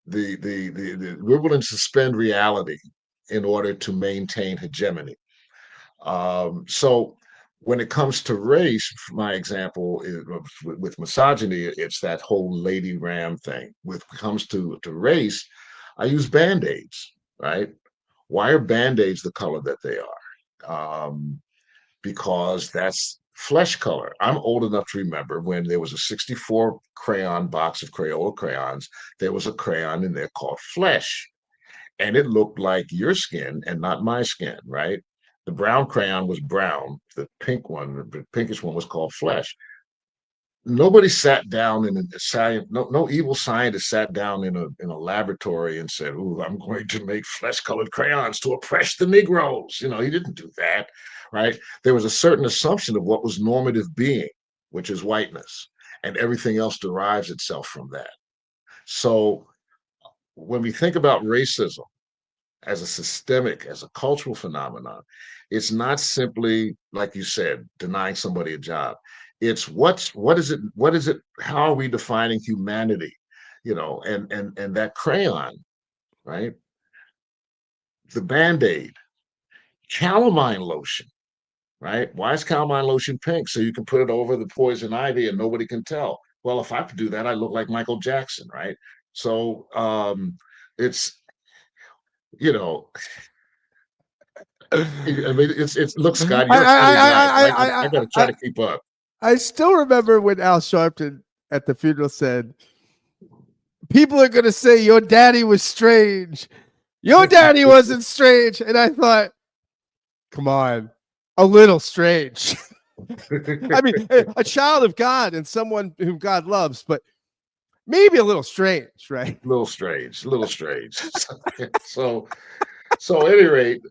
Speaker 2: we're willing to suspend reality in order to maintain hegemony. So when it comes to race, my example is with misogyny, it's that whole lady ram thing. With comes to race, I use band-aids, right? Why are band-aids the color that they are? Because that's flesh color. I'm old enough to remember when there was a 64 crayon box of Crayola crayons, there was a crayon in there called flesh, and it looked like your skin and not my skin, right? The brown crayon was brown. The pink one, the pinkish one, was called flesh. Nobody sat down in a science. No evil scientist sat down in a laboratory and said, "Ooh, I'm going to make flesh-colored crayons to oppress the Negroes." He didn't do that, right? There was a certain assumption of what was normative being, which is whiteness, and everything else derives itself from that. So when we think about racism as a systemic, as a cultural phenomenon, it's not simply, like you said, denying somebody a job. It's what is it, how are we defining humanity? And that crayon, right? The Band-Aid, calamine lotion, right? Why is calamine lotion pink? So you can put it over the poison ivy and nobody can tell. Well, if I could do that, I look like Michael Jackson, right? So it's you know I mean, it's look, Scott,
Speaker 1: I
Speaker 2: you're a funny guy, so I
Speaker 1: I
Speaker 2: got to try to keep up.
Speaker 1: I still remember when Al Sharpton at the funeral said, "People are going to say your daddy was strange. Your daddy wasn't strange." And I thought, come on, a little strange. I mean, a child of God and someone whom God loves, but maybe a little strange, right?
Speaker 2: Little strange, little strange. so, so at any rate,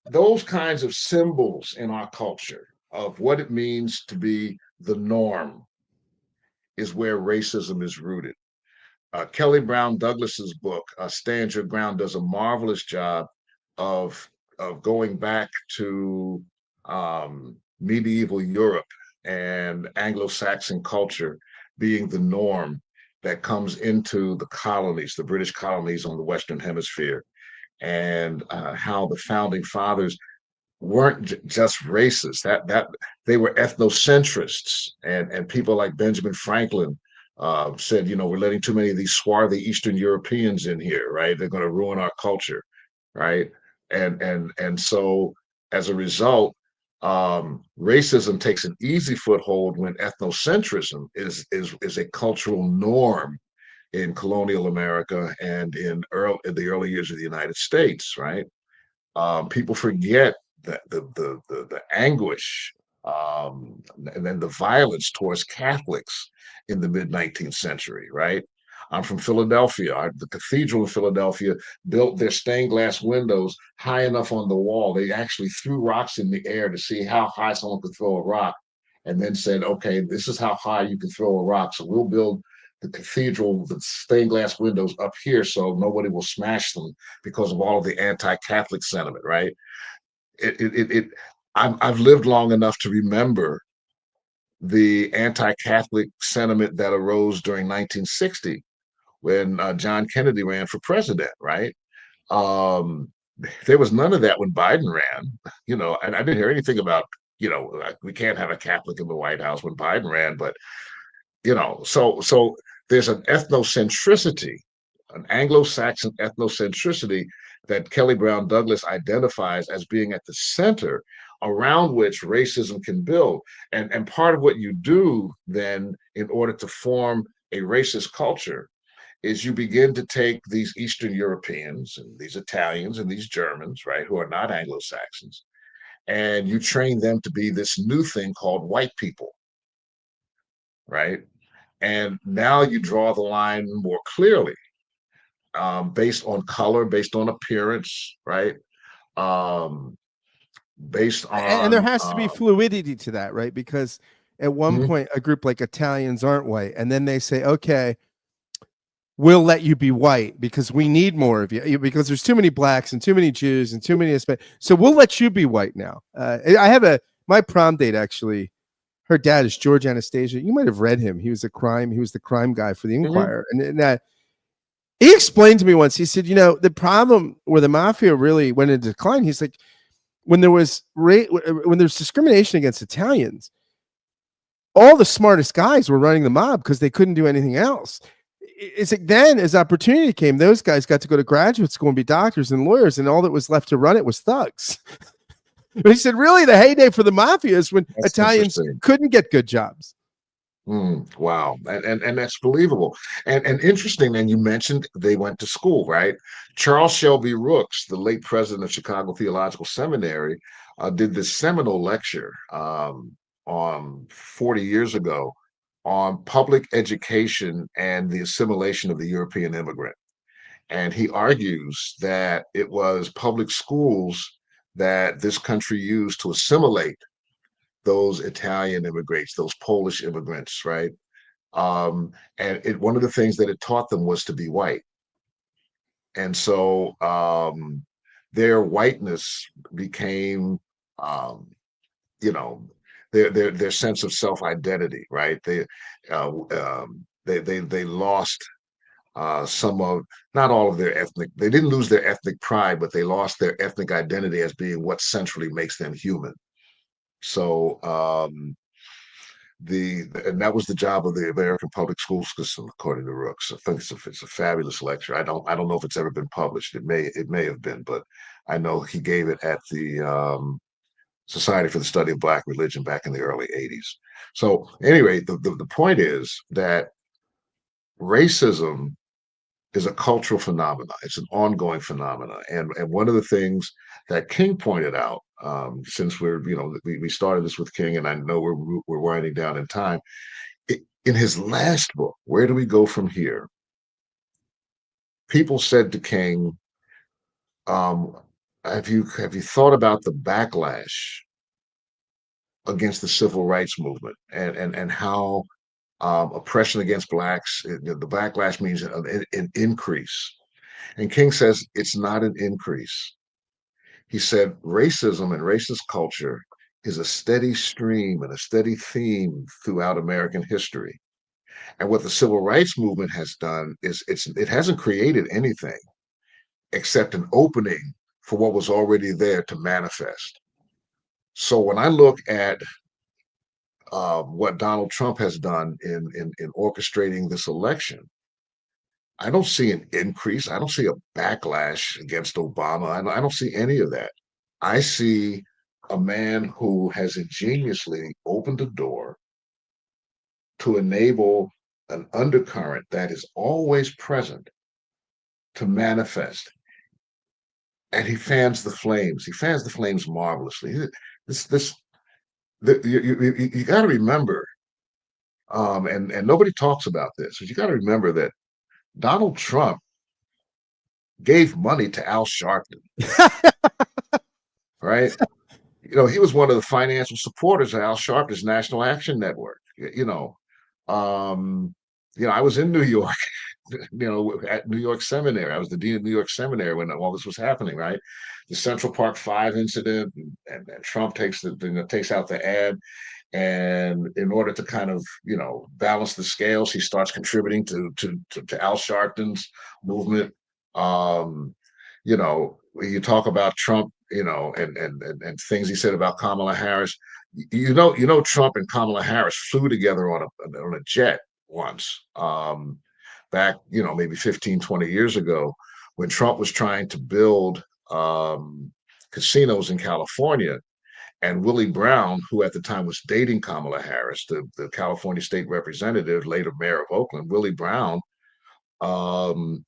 Speaker 2: those kinds of symbols in our culture of what it means to be the norm is where racism is rooted. Kelly Brown Douglas's book, Stand Your Ground, does a marvelous job of going back to medieval Europe and Anglo-Saxon culture being the norm that comes into the colonies, the British colonies on the Western Hemisphere, and how the founding fathers weren't just racist. That they were ethnocentrists, and people like Benjamin Franklin said, we're letting too many of these swarthy Eastern Europeans in here, right? They're going to ruin our culture, right? And so as a result, Racism takes an easy foothold when ethnocentrism is a cultural norm in colonial America and in the early years of the United States, right? People forget that the anguish and then the violence towards Catholics in the mid 19th century, right? I'm from Philadelphia. The cathedral in Philadelphia built their stained glass windows high enough on the wall. They actually threw rocks in the air to see how high someone could throw a rock, and then said, okay, this is how high you can throw a rock. So we'll build the cathedral, the stained glass windows up here so nobody will smash them because of all of the anti-Catholic sentiment, right? It I've lived long enough to remember the anti-Catholic sentiment that arose during 1960 when John Kennedy ran for president, right? Um, there was none of that when Biden ran, and I didn't hear anything about, like, we can't have a Catholic in the White House when Biden ran, but so there's an ethnocentricity, an Anglo-Saxon ethnocentricity that Kelly Brown Douglas identifies as being at the center around which racism can build. And part of what you do then in order to form a racist culture is you begin to take these Eastern Europeans and these Italians and these Germans, right, who are not Anglo-Saxons, and you train them to be this new thing called white people, right? And now you draw the line more clearly, based on color, based on appearance, right? Um, based
Speaker 1: And there
Speaker 2: on
Speaker 1: has to be fluidity to that, right? Because at one
Speaker 2: mhm,
Speaker 1: point, a group like Italians aren't white, and then they say, okay, we'll let you be white because we need more of you because there's too many blacks and too many Jews and too many Hispanic. So we'll let you be white now. I have my prom date actually. Her dad is George Anastasia. You might have read him. He was the crime guy for the
Speaker 2: mhm,
Speaker 1: Inquirer, and he explained to me once. He said, the problem where the mafia really went into decline. He's like, when there's discrimination against Italians, all the smartest guys were running the mob because they couldn't do anything else. It's like then, as opportunity came, those guys got to go to graduate school and be doctors and lawyers, and all that was left to run it was thugs. But he said, really, the heyday for the mafia is when
Speaker 2: that's
Speaker 1: Italians
Speaker 2: interesting.
Speaker 1: couldn't get good jobs.
Speaker 2: Wow, and that's believable and interesting. And you mentioned they went to school, right? Charles Shelby Rooks, the late president of Chicago Theological Seminary, did this seminal lecture on 40 years ago on public education and the assimilation of the European immigrant. And he argues that it was public schools that this country used to assimilate those Italian immigrants, those Polish immigrants, right? And one of the things that it taught them was to be white. And so their whiteness became, um, you know, their sense of self-identity, right? They lost some of, not all of their ethnic, they didn't lose their ethnic pride, but they lost their ethnic identity as being what centrally makes them human. So and that was the job of the American public school system, according to Rooks. I think it's a fabulous lecture. I don't know if it's ever been published. It may have been, but I know he gave it at the Society for the Study of Black Religion back in the early '80s. So anyway, the point is that racism is a cultural phenomenon. It's an ongoing phenomenon, and one of the things that King pointed out, since we started this with King, and I know we're winding down in time. In his last book, Where Do We Go From Here? People said to King, um, have you thought about the backlash against the civil rights movement and how oppression against blacks, the backlash means an increase. And King says it's not an increase. He said racism and racist culture is a steady stream and a steady theme throughout American history. And what the civil rights movement has done is it hasn't created anything except an opening for what was already there to manifest. So when I look at what Donald Trump has done in orchestrating this election, I don't see an increase. I don't see a backlash against Obama. I don't see any of that. I see a man who has ingeniously opened the door to enable an undercurrent that is always present to manifest. And he fans the flames. He fans the flames marvelously. This, you got to remember, and nobody talks about this, but you got to remember that Donald Trump gave money to Al Sharpton, right? He was one of the financial supporters of Al Sharpton's National Action Network. Um, I was in New York, at New York Seminary. I was the dean of New York Seminary when all this was happening, right? The Central Park Five incident, and Trump takes out the ad, and in order to kind of balance the scales, he starts contributing to Al Sharpton's movement. Um, you talk about Trump, and things he said about Kamala Harris. Trump and Kamala Harris flew together on a jet once, back, maybe 15, 20 years ago, when Trump was trying to build casinos in California. And Willie Brown, who at the time was dating Kamala Harris, the California state representative, later mayor of Oakland, Willie Brown, um,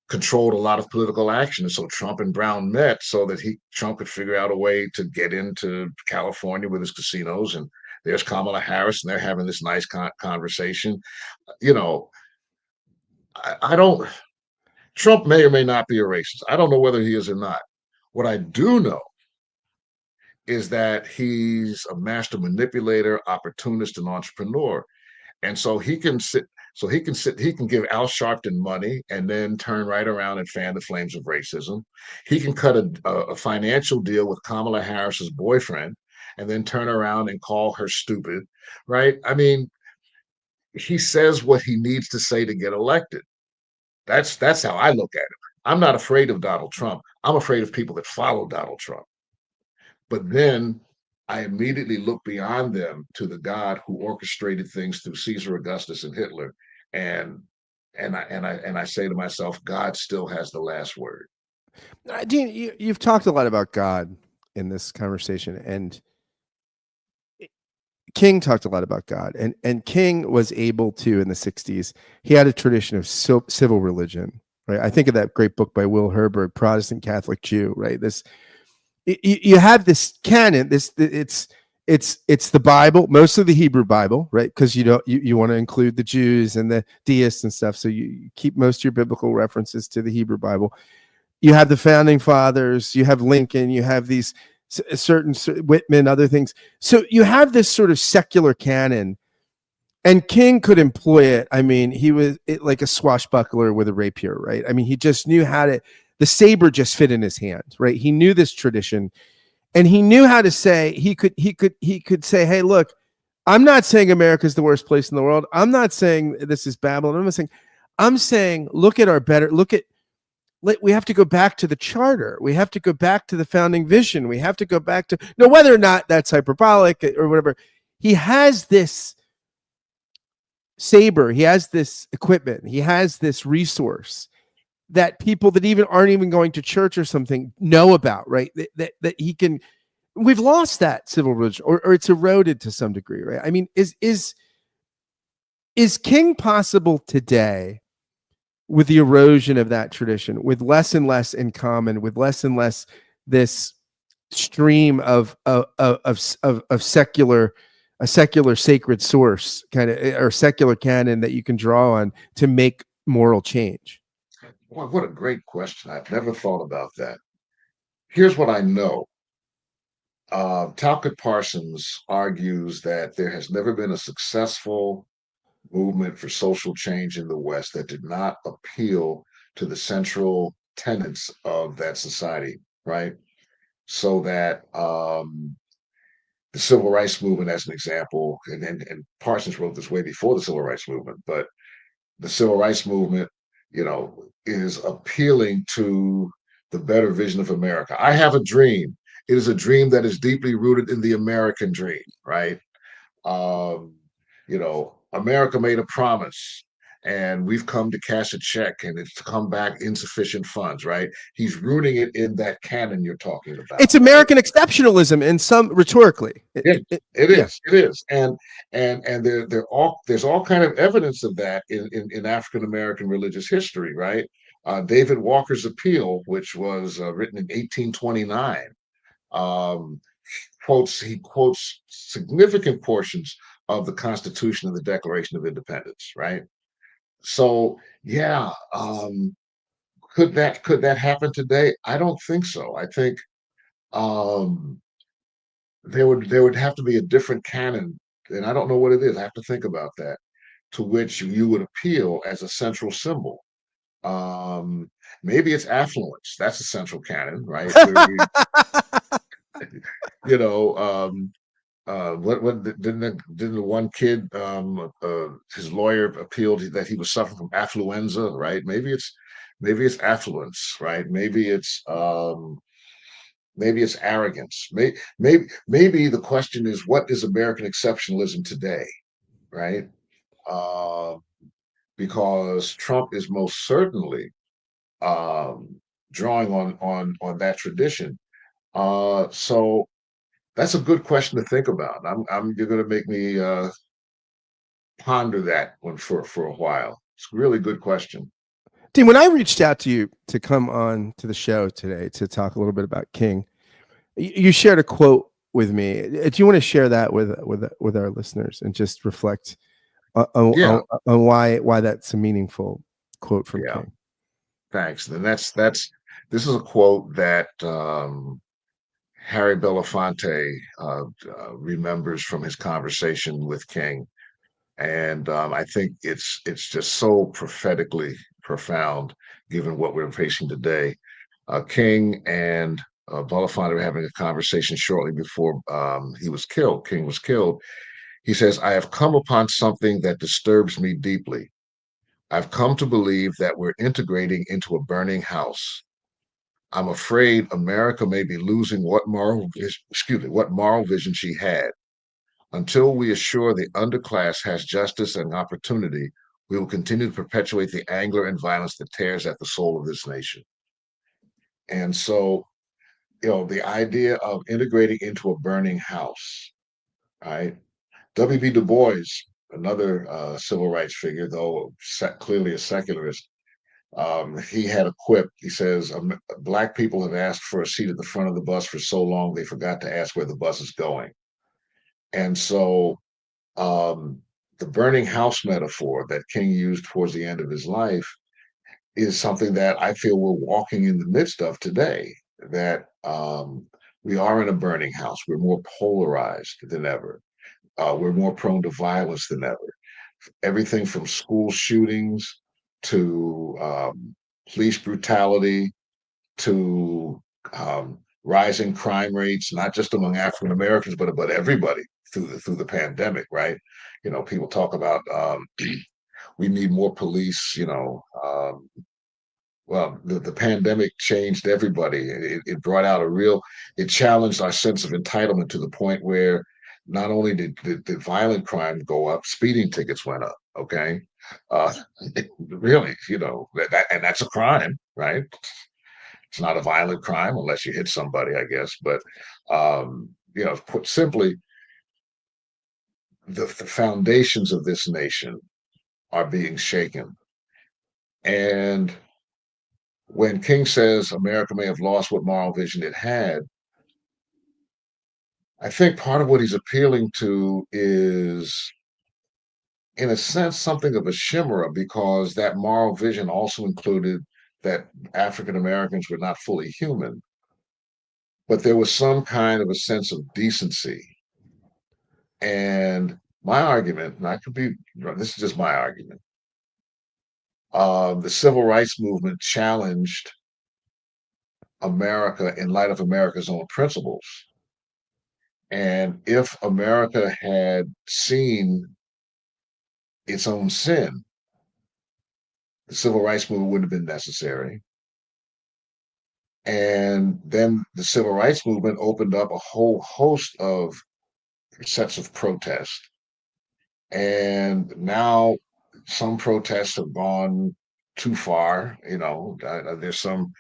Speaker 2: controlled a lot of political action. And so Trump and Brown met so that Trump could figure out a way to get into California with his casinos. And there's Kamala Harris, and they're having this nice conversation. You know, I don't. Trump may or may not be a racist. I don't know whether he is or not. What I do know is that he's a master manipulator, opportunist, and entrepreneur. And so he can sit, he can give Al Sharpton money and then turn right around and fan the flames of racism. He can cut a financial deal with Kamala Harris's boyfriend and then turn around and call her stupid, right? I mean, he says what he needs to say to get elected. That's how I look at it. I'm not afraid of Donald Trump. I'm afraid of people that follow Donald Trump. But then I immediately look beyond them to the God who orchestrated things through Caesar Augustus and Hitler, and I say to myself, God still has the last word.
Speaker 1: Dean, you've talked a lot about God in this conversation, and King talked a lot about God, and King was able to, in the 60s, he had a tradition of civil religion, right? I think of that great book by Will Herbert, Protestant Catholic Jew, right? You have this canon, it's the Bible, most of the Hebrew Bible, right? Because you want to include the Jews and the deists and stuff, so you keep most of your biblical references to the Hebrew Bible. You have the founding fathers, you have Lincoln, you have these certain Whitman, other things. So you have this sort of secular canon, and King could employ it. I mean, he was like a swashbuckler with a rapier, right? I mean, he just knew how to. The saber just fit in his hand, right? He knew this tradition, and he knew how to say he could say, "Hey, look, I'm not saying America's the worst place in the world. I'm not saying this is Babylon. I'm saying look at we have to go back to the charter. We have to go back to the founding vision. We have to go back to whether or not that's hyperbolic or whatever. He has this saber. He has this equipment. He has this resource that people that even aren't even going to church or something know about, right? That he can. We've lost that civil religion, or it's eroded to some degree, right? I mean, is King possible today with the erosion of that tradition, with less and less in common, with less and less this stream of secular, a secular sacred source kind of, or secular canon that you can draw on to make moral change?
Speaker 2: Boy, what a great question. I've never thought about that. Here's what I know. Talcott Parsons argues that there has never been a successful movement for social change in the West that did not appeal to the central tenets of that society, right? So that the civil rights movement, as an example, and Parsons wrote this way before the civil rights movement, but the civil rights movement, is appealing to the better vision of America. I have a dream. It is a dream that is deeply rooted in the American dream, right? America made a promise, and we've come to cash a check and it's come back insufficient funds, right? He's rooting it in that canon you're talking about,
Speaker 1: It's
Speaker 2: right?
Speaker 1: American exceptionalism in some rhetorically.
Speaker 2: Yeah, it
Speaker 1: Yeah.
Speaker 2: is. It is, and there's all kind of evidence of that in African American religious history, right? David Walker's Appeal, which was written in 1829, um, he quotes significant portions of the Constitution and the Declaration of Independence, right? So yeah, could that happen today? I don't think so. I think um, there would have to be a different canon, and I don't know what it is. I have to think about that. To which you would appeal as a central symbol. Um, Maybe it's affluence. That's a central canon, right? Where we, you know, what didn't the one kid his lawyer appealed that he was suffering from affluenza, right? Maybe it's affluence, right? Maybe it's arrogance. Maybe the question is, what is American exceptionalism today, right? Uh, because Trump is most certainly um, drawing on that tradition. So that's a good question to think about. You're going to make me ponder that one for a while. It's a really good question.
Speaker 1: Dean, when I reached out to you to come on to the show today to talk a little bit about King, you shared a quote with me. Do you want to share that with our listeners and just reflect
Speaker 2: Yeah,
Speaker 1: on why that's a meaningful quote from
Speaker 2: yeah.
Speaker 1: King?
Speaker 2: Thanks. And that's this is a quote that Harry Belafonte remembers from his conversation with King, and I think it's just so prophetically profound, given what we're facing today. King and Belafonte were having a conversation shortly before he was killed. King was killed. He says, "I have come upon something that disturbs me deeply. I've come to believe that we're integrating into a burning house. I'm afraid America may be losing what moral vision she had. Until we assure the underclass has justice and opportunity, we will continue to perpetuate the anger and violence that tears at the soul of this nation." And so, the idea of integrating into a burning house, right? W.B. Du Bois, another civil rights figure, though clearly a secularist, he had a quip. He says, "Black people have asked for a seat at the front of the bus for so long they forgot to ask where the bus is going." And so, um, the burning house metaphor that King used towards the end of his life is something that I feel we're walking in the midst of today. That we are in a burning house. We're more polarized than ever. We're more prone to violence than ever. Everything from school shootings to police brutality to rising crime rates, not just among African Americans, but everybody through the pandemic, right? People talk about we need more police. Well, the pandemic changed everybody. It brought out it challenged our sense of entitlement to the point where not only did violent crime go up, speeding tickets went up. Okay. Uh, really, and that's a crime, right? It's not a violent crime unless you hit somebody, I guess. But, put simply, the foundations of this nation are being shaken. And when King says America may have lost what moral vision it had, I think part of what he's appealing to is, in a sense, something of a chimera, because that moral vision also included that African Americans were not fully human, but there was some kind of a sense of decency. And my argument, and I could be, this is just my argument, the civil rights movement challenged America in light of America's own principles. And if America had seen its own sin, the civil rights movement wouldn't have been necessary. And then the civil rights movement opened up a whole host of sets of protest. And now some protests have gone too far. There's some,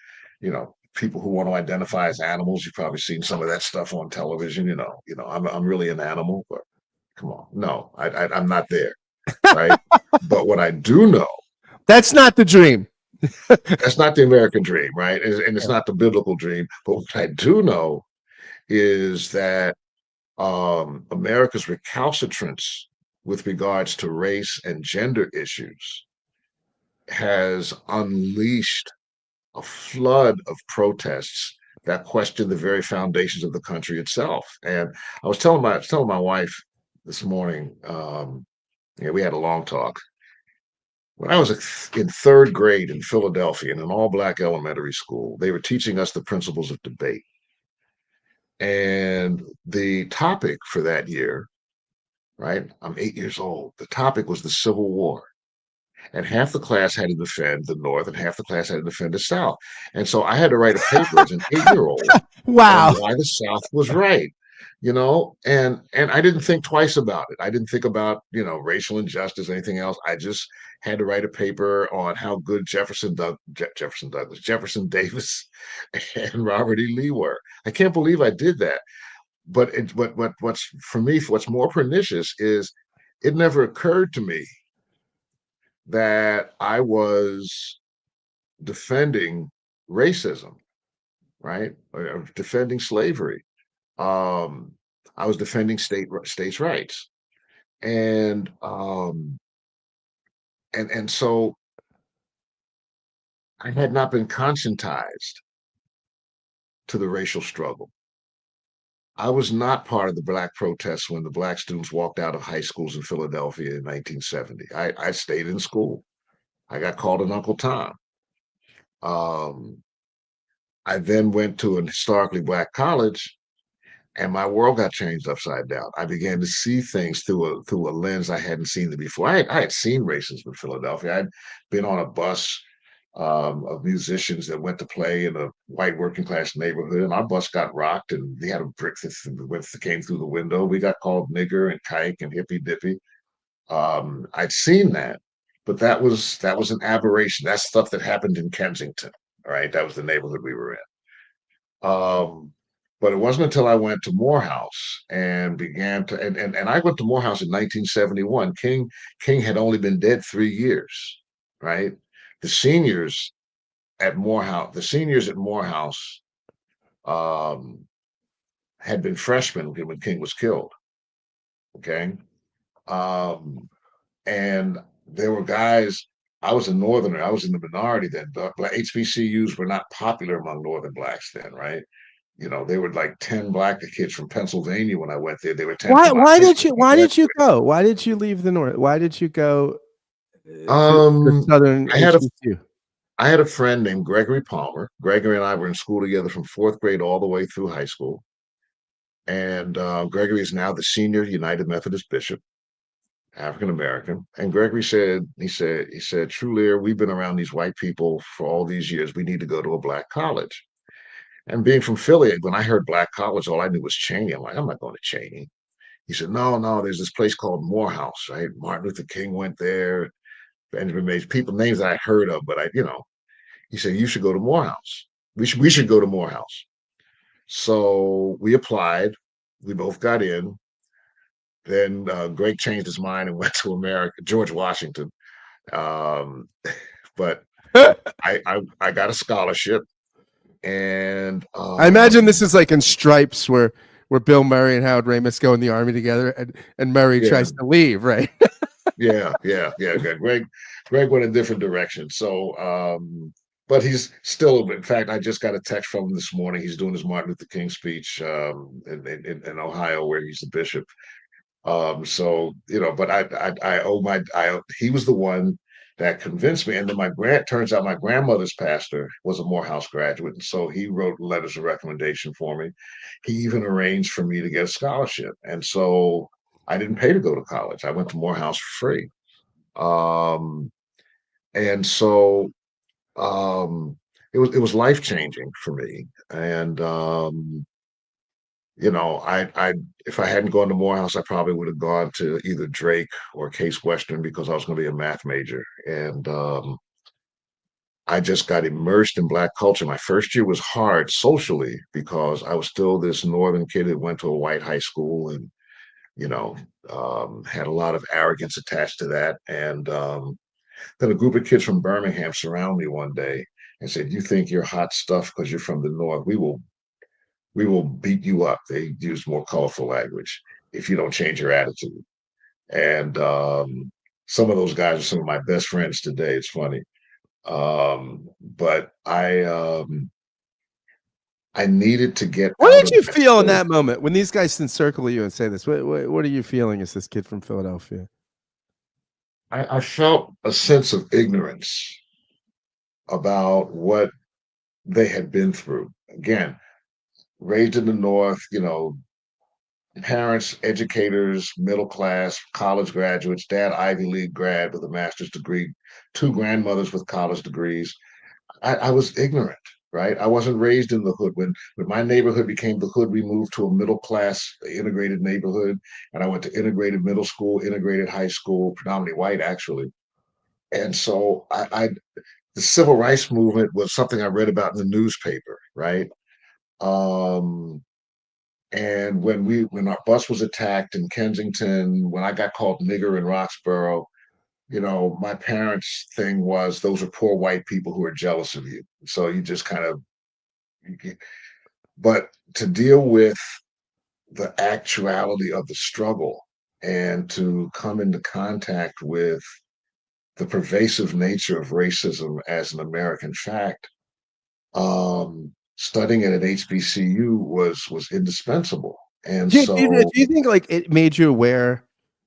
Speaker 2: people who want to identify as animals. You've probably seen some of that stuff on television. I'm really an animal, but come on, no, I'm not there, right? But what I do know,
Speaker 1: That's not the dream.
Speaker 2: that's not the American dream, right? And it's not the biblical dream. But what I do know is that America's recalcitrance with regards to race and gender issues has unleashed a flood of protests that question the very foundations of the country itself. And I was telling my wife this morning. Yeah, we had a long talk. When I was in third grade in Philadelphia in an all-black elementary school, they were teaching us the principles of debate. And the topic for that year, right? I'm 8 years old. The topic was the Civil War. And half the class had to defend the North and half the class had to defend the South. And so I had to write a paper as an 8 year old on
Speaker 1: Wow.
Speaker 2: why the South was right. And I didn't think twice about it. I didn't think about, racial injustice, anything else. I just had to write a paper on how good Jefferson Douglas, Jefferson Davis, and Robert E. Lee were. I can't believe I did that. What's for me, what's more pernicious is it never occurred to me that I was defending racism, right? Or defending slavery. Um, I was defending states' rights, and so I had not been conscientized to the racial struggle. I was not part of the black protests when the black students walked out of high schools in Philadelphia in 1970. I stayed in school. I got called an Uncle Tom. Um, I then went to an historically black college and my world got changed upside down. I began to see things through a lens I hadn't seen it before. I had seen racism in Philadelphia. I'd been on a bus of musicians that went to play in a white working class neighborhood, and our bus got rocked, and they had a brick that came through the window. We got called nigger and kike and hippy dippy. I'd seen that, but that was an aberration. That's stuff that happened in Kensington. All right, that was the neighborhood we were in. Um, but it wasn't until I went to Morehouse and began to and I went to Morehouse in 1971. King had only been dead 3 years, right? The seniors the seniors at Morehouse um, had been freshmen when King was killed. Okay. Um, and there were guys. I was a northerner. I was in the minority then. But HBCUs were not popular among northern blacks then, right? There were like 10 black kids from Pennsylvania when I went there. There were 10
Speaker 1: Why
Speaker 2: from my
Speaker 1: why
Speaker 2: high
Speaker 1: did
Speaker 2: school
Speaker 1: you
Speaker 2: when I
Speaker 1: why did you
Speaker 2: graduated.
Speaker 1: go? Why did you leave the North? Why did you go to the
Speaker 2: Um,
Speaker 1: Southern
Speaker 2: I had a
Speaker 1: HBCU?
Speaker 2: I had a friend named Gregory Palmer. Gregory and I were in school together from fourth grade all the way through high school. And Gregory is now the senior United Methodist bishop, African American. And Gregory said, Trulear, we've been around these white people for all these years. We need to go to a black college. And being from Philly, when I heard black college, all I knew was Cheney. I'm like, I'm not going to Cheney. He said, no, no, there's this place called Morehouse, right? Martin Luther King went there. Benjamin Mays, people, names that I heard of, but he said, you should go to Morehouse. We should go to Morehouse. So we applied. We both got in. Then Greg changed his mind and went to George Washington. Um, but I got a scholarship, and
Speaker 1: I imagine this is like in Stripes where Bill Murray and Howard Ramis go in the army together and Murray
Speaker 2: yeah,
Speaker 1: tries to leave, right?
Speaker 2: yeah. Greg went a different direction. So, but he's still. In fact, I just got a text from him this morning. He's doing his Martin Luther King speech in Ohio, where he's the bishop. So but I owe he was the one that convinced me. And then turns out my grandmother's pastor was a Morehouse graduate, and so he wrote letters of recommendation for me. He even arranged for me to get a scholarship, and so I didn't pay to go to college. I went to Morehouse for free. Um, and so it was life changing for me, and I if I hadn't gone to Morehouse, I probably would have gone to either Drake or Case Western because I was going to be a math major. And I just got immersed in Black culture. My first year was hard socially because I was still this northern kid that went to a white high school and, you know, had a lot of arrogance attached to that. And then a group of kids from Birmingham surrounded me one day and said, "You think you're hot stuff because you're from the north? We will beat you up." They used more colorful language if you don't change your attitude. And some of those guys are some of my best friends today. It's funny. But I needed to get
Speaker 1: What
Speaker 2: out
Speaker 1: did
Speaker 2: of
Speaker 1: you
Speaker 2: that
Speaker 1: feel in
Speaker 2: space.
Speaker 1: that moment when these guys encircle you and say this? What are you feeling as this kid from Philadelphia?
Speaker 2: I felt a sense of ignorance about what they had been through. Again, raised in the North, parents, educators, middle class, college graduates, dad, Ivy League grad with a master's degree, two grandmothers with college degrees. I was ignorant, right? I wasn't raised in the hood. When my neighborhood became the hood, we moved to a middle class integrated neighborhood. And I went to integrated middle school, integrated high school, predominantly white, actually. And so the civil rights movement was something I read about in the newspaper, right? Um, and when our bus was attacked in Kensington, when I got called nigger in Roxborough, my parents' thing was those are poor white people who are jealous of you. So you just kind of, but to deal with the actuality of the struggle and to come into contact with the pervasive nature of racism as an American fact, studying at an HBCU was indispensable. And
Speaker 1: Do
Speaker 2: so,
Speaker 1: you think like it made you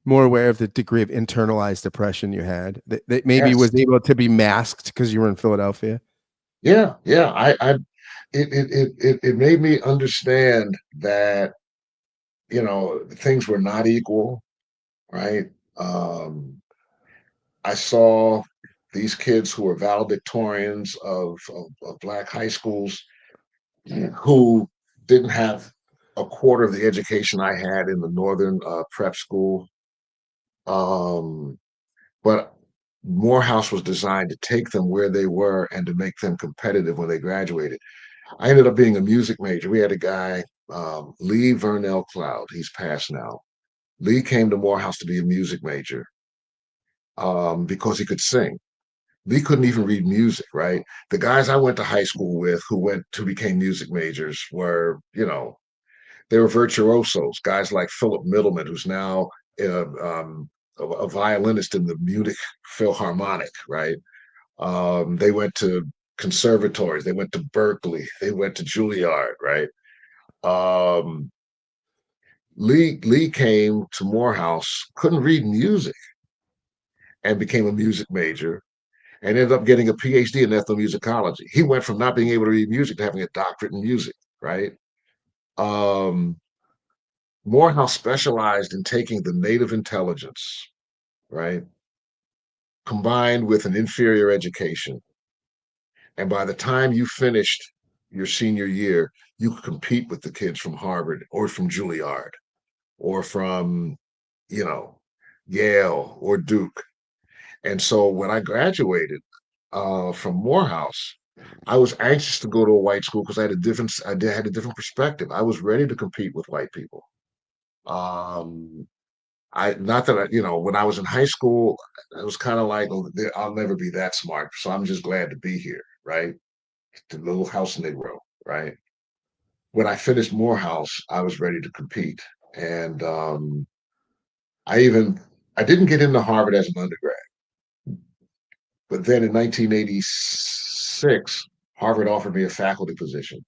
Speaker 1: more aware of the degree of internalized depression you had that maybe
Speaker 2: yes,
Speaker 1: was able to be masked because you were in Philadelphia?
Speaker 2: yeah, yeah. It made me understand that things were not equal, right? Um, I saw these kids who were valedictorians of Black high schools who didn't have a quarter of the education I had in the northern prep school. Um, but Morehouse was designed to take them where they were and to make them competitive when they graduated. I ended up being a music major. We had a guy, Lee Vernell Cloud. He's passed now. Lee came to Morehouse to be a music major because he could sing. Lee couldn't even read music, right? The guys I went to high school with who became music majors were, they were virtuosos, guys like Philip Middleman, who's now a violinist in the Munich Philharmonic, right? They went to conservatories, they went to Berkeley, they went to Juilliard, right? Um, Lee came to Morehouse, couldn't read music, and became a music major and ended up getting a PhD in ethnomusicology. He went from not being able to read music to having a doctorate in music, right? Um, Morehouse specialized in taking the native intelligence, right, combined with an inferior education. And by the time you finished your senior year, you could compete with the kids from Harvard or from Juilliard or from, you know, Yale or Duke. And so when I graduated from Morehouse, I was anxious to go to a white school because I had a different perspective. I was ready to compete with white people. Um, I not that I, when I was in high school, I was kind of like, oh, I'll never be that smart, so I'm just glad to be here, right? The little house Negro, right? When I finished Morehouse, I was ready to compete, and I even I didn't get into Harvard as an undergrad, but then in 1986, Harvard offered me a faculty position.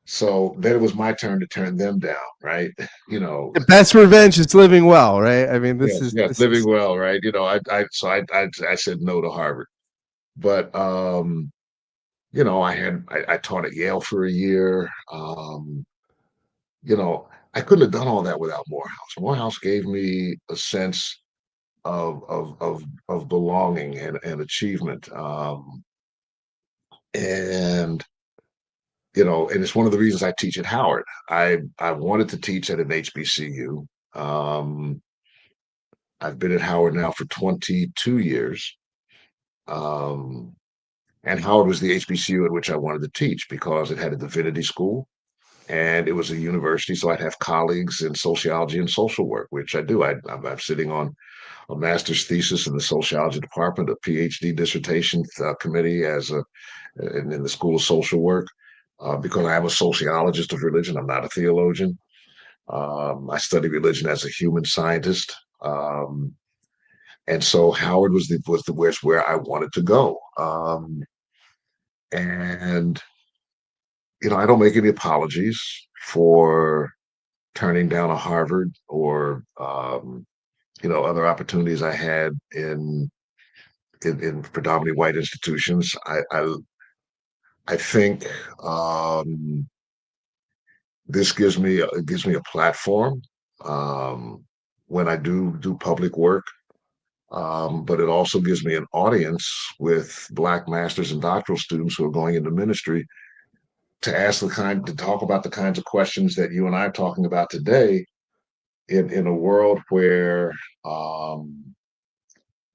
Speaker 2: So then it was my turn to turn them down, right? You know,
Speaker 1: The best revenge is living well, right? I mean,
Speaker 2: yes, yes,
Speaker 1: this
Speaker 2: living
Speaker 1: is
Speaker 2: well, right? I said no to Harvard, but I taught at Yale for a year. I couldn't have done all that without Morehouse. Morehouse gave me a sense of belonging and achievement. And and it's one of the reasons I teach at Howard. I wanted to teach at an HBCU. Um, I've been at Howard now for 22 years. Um, and Howard was the HBCU at which I wanted to teach because it had a divinity school and it was a university. So I'd have colleagues in sociology and social work, which I do. I'm sitting on a master's thesis in the sociology department, a PhD dissertation committee in the School of Social Work, because I am a sociologist of religion. I'm not a theologian. I study religion as a human scientist. And so Howard was where I wanted to go. And I don't make any apologies for turning down a Harvard or other opportunities I had in predominantly white institutions. I think this gives me a platform um, when I do public work. But it also gives me an audience with Black masters and doctoral students who are going into ministry to talk about the kinds of questions that you and I are talking about today in a world where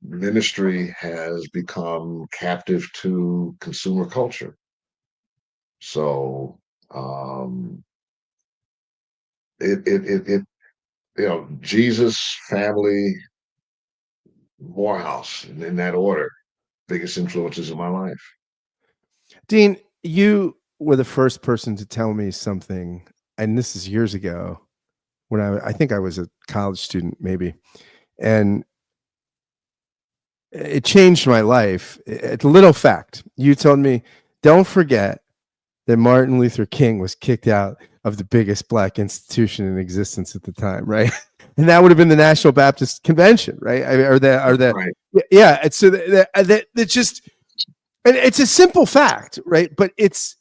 Speaker 2: ministry has become captive to consumer culture. So um, it Jesus, family, Morehouse, in that order, biggest influences in my life.
Speaker 1: Dean, you were the first person to tell me something, and this is years ago when I think I was a college student, maybe, and it changed my life. It's a little fact. You told me, don't forget that Martin Luther King was kicked out of the biggest Black institution in existence at the time, right? And that would have been the National Baptist Convention, right?
Speaker 2: Right.
Speaker 1: Yeah. And so that just, and it's a simple fact, right? But it's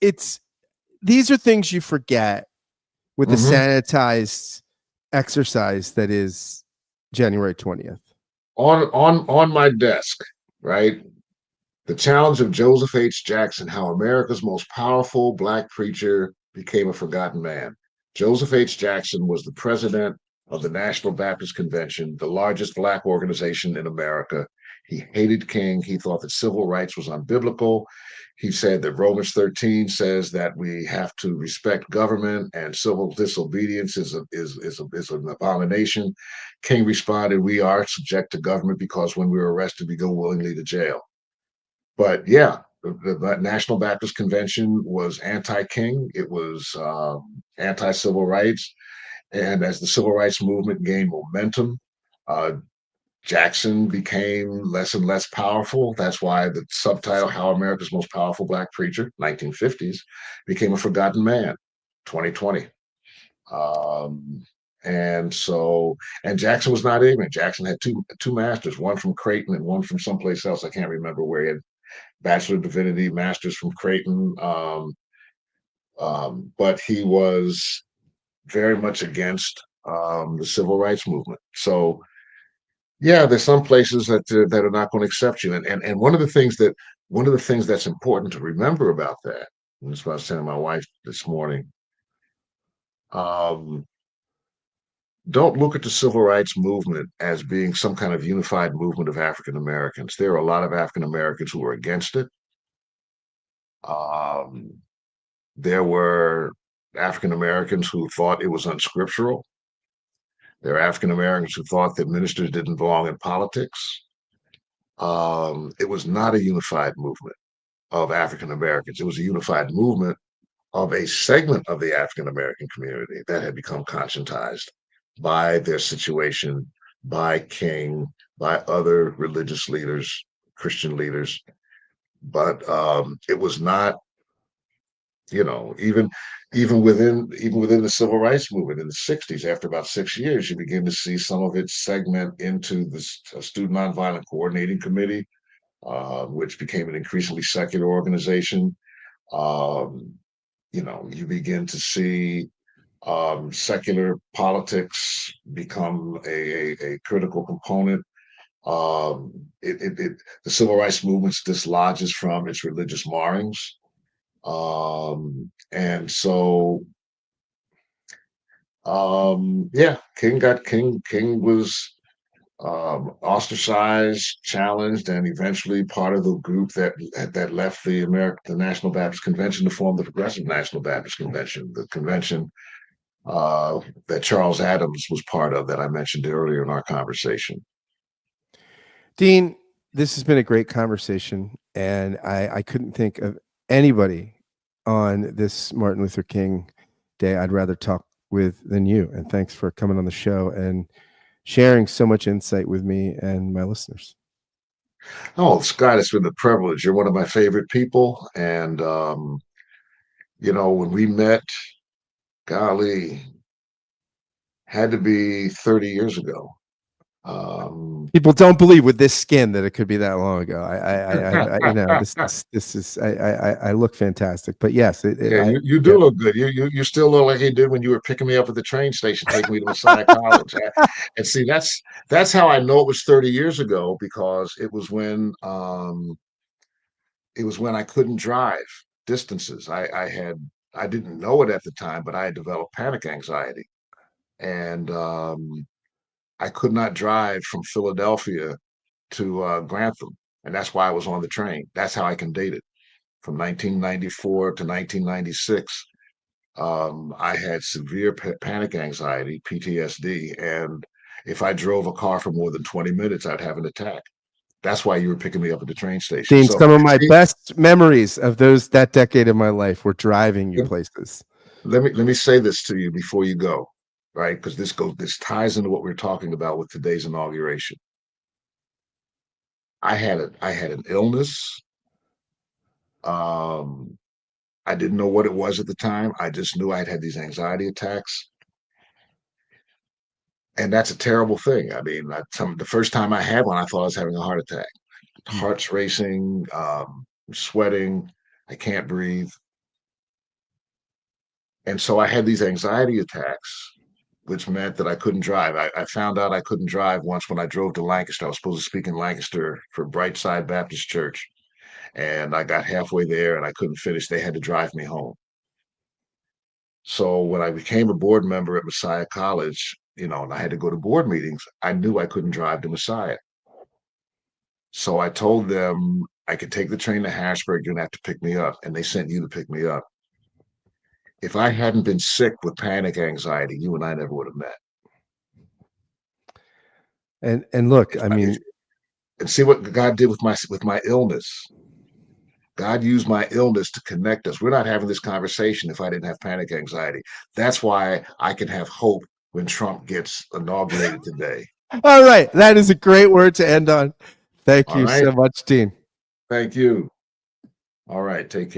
Speaker 1: these are things you forget with the
Speaker 2: hmm
Speaker 1: sanitized exercise that is January 20th.
Speaker 2: On my desk, right? The Challenge of Joseph H. Jackson: How America's Most Powerful Black Preacher Became a Forgotten Man. Joseph H. Jackson was the president of the National Baptist Convention, the largest Black organization in America. He hated King. He thought that civil rights was unbiblical. He said that Romans 13 says that we have to respect government and civil disobedience is an abomination. King responded, "We are subject to government because when we're arrested, we go willingly to jail." But yeah, the National Baptist Convention was anti-King. It was anti-civil rights, and as the civil rights movement gained momentum, uh, Jackson became less and less powerful. That's why the subtitle "How America's Most Powerful Black Preacher" (1950s) became a forgotten man. 2020. Um, and Jackson was not ignorant. Jackson had two masters, one from Creighton and one from someplace else. I can't remember where he had Bachelor of Divinity, Masters from Creighton. But he was very much against the civil rights movement. So yeah, there's some places that are not going to accept you. And one of the things that's important to remember about that, and this is what I was telling my wife this morning. Um, don't look at the civil rights movement as being some kind of unified movement of African Americans. There are a lot of African Americans who are against it. Um, There were African Americans who thought it was unscriptural. There are African Americans who thought that ministers didn't belong in politics. It was not a unified movement of African Americans. It was a unified movement of a segment of the African American community that had become conscientized by their situation, by King, by other religious leaders, Christian leaders. But it was not you know even even within the civil rights movement in the 60s, after about 6 years you begin to see some of it segment into the student nonviolent coordinating committee, which became an increasingly secular organization. um, you begin to see secular politics become a critical component. The civil rights movement dislodges from its religious marrings. And so yeah, King was ostracized, challenged, and eventually part of the group that left the National Baptist Convention to form the Progressive National Baptist Convention, the convention that Charles Adams was part of that I mentioned earlier in our conversation.
Speaker 1: Dean, this has been a great conversation, and I couldn't think of anybody on this Martin Luther King Day I'd rather talk with than you. And thanks for coming on the show and sharing so much insight with me and my listeners.
Speaker 2: Oh, Scott, it's been a privilege. You're one of my favorite people, and when we met, golly, had to be 30 years ago.
Speaker 1: People don't believe with this skin that it could be that long ago. This is I look fantastic, but yes,
Speaker 2: Yeah, you
Speaker 1: yeah.
Speaker 2: do look good. You still look like you did when you were picking me up at the train station, taking me to Messiah College. And see, that's how I know it was 30 years ago, because it was when I couldn't drive distances. I didn't know it at the time, but I had developed panic anxiety, and I could not drive from Philadelphia to Grantham, and that's why I was on the train. That's how I can date it. From 1994 to 1996, I had severe panic anxiety, PTSD, and if I drove a car for more than 20 minutes, I'd have an attack. That's why you were picking me up at the train station.
Speaker 1: Dean,
Speaker 2: So,
Speaker 1: some of my
Speaker 2: see,
Speaker 1: best memories of that decade of my life were driving you places.
Speaker 2: let me say this to you before you go, right? Because this ties into what we're talking about with today's inauguration. I had an illness. Um, I didn't know what it was at the time. I just knew I had these anxiety attacks, and that's a terrible thing. I mean, the first time I had one, I thought I was having a heart attack. Heart's racing, sweating, I can't breathe. And so I had these anxiety attacks, which meant that I couldn't drive. I found out I couldn't drive once when I drove to Lancaster. I was supposed to speak in Lancaster for Brightside Baptist Church, and I got halfway there and I couldn't finish. They had to drive me home. So when I became a board member at Messiah College, and I had to go to board meetings, I knew I couldn't drive to Messiah. So I told them I could take the train to Harrisburg. You're gonna have to pick me up, and they sent you to pick me up. If I hadn't been sick with panic anxiety, you and I never would have met.
Speaker 1: And look, I mean,
Speaker 2: And see what God did with my illness. God used my illness to connect us. We're not having this conversation if I didn't have panic anxiety. That's why I can have hope when Trump gets inaugurated today.
Speaker 1: all right, that is a great word to end on. Thank
Speaker 2: All
Speaker 1: you
Speaker 2: right.
Speaker 1: so much, Dean.
Speaker 2: Thank you. All right. Take care.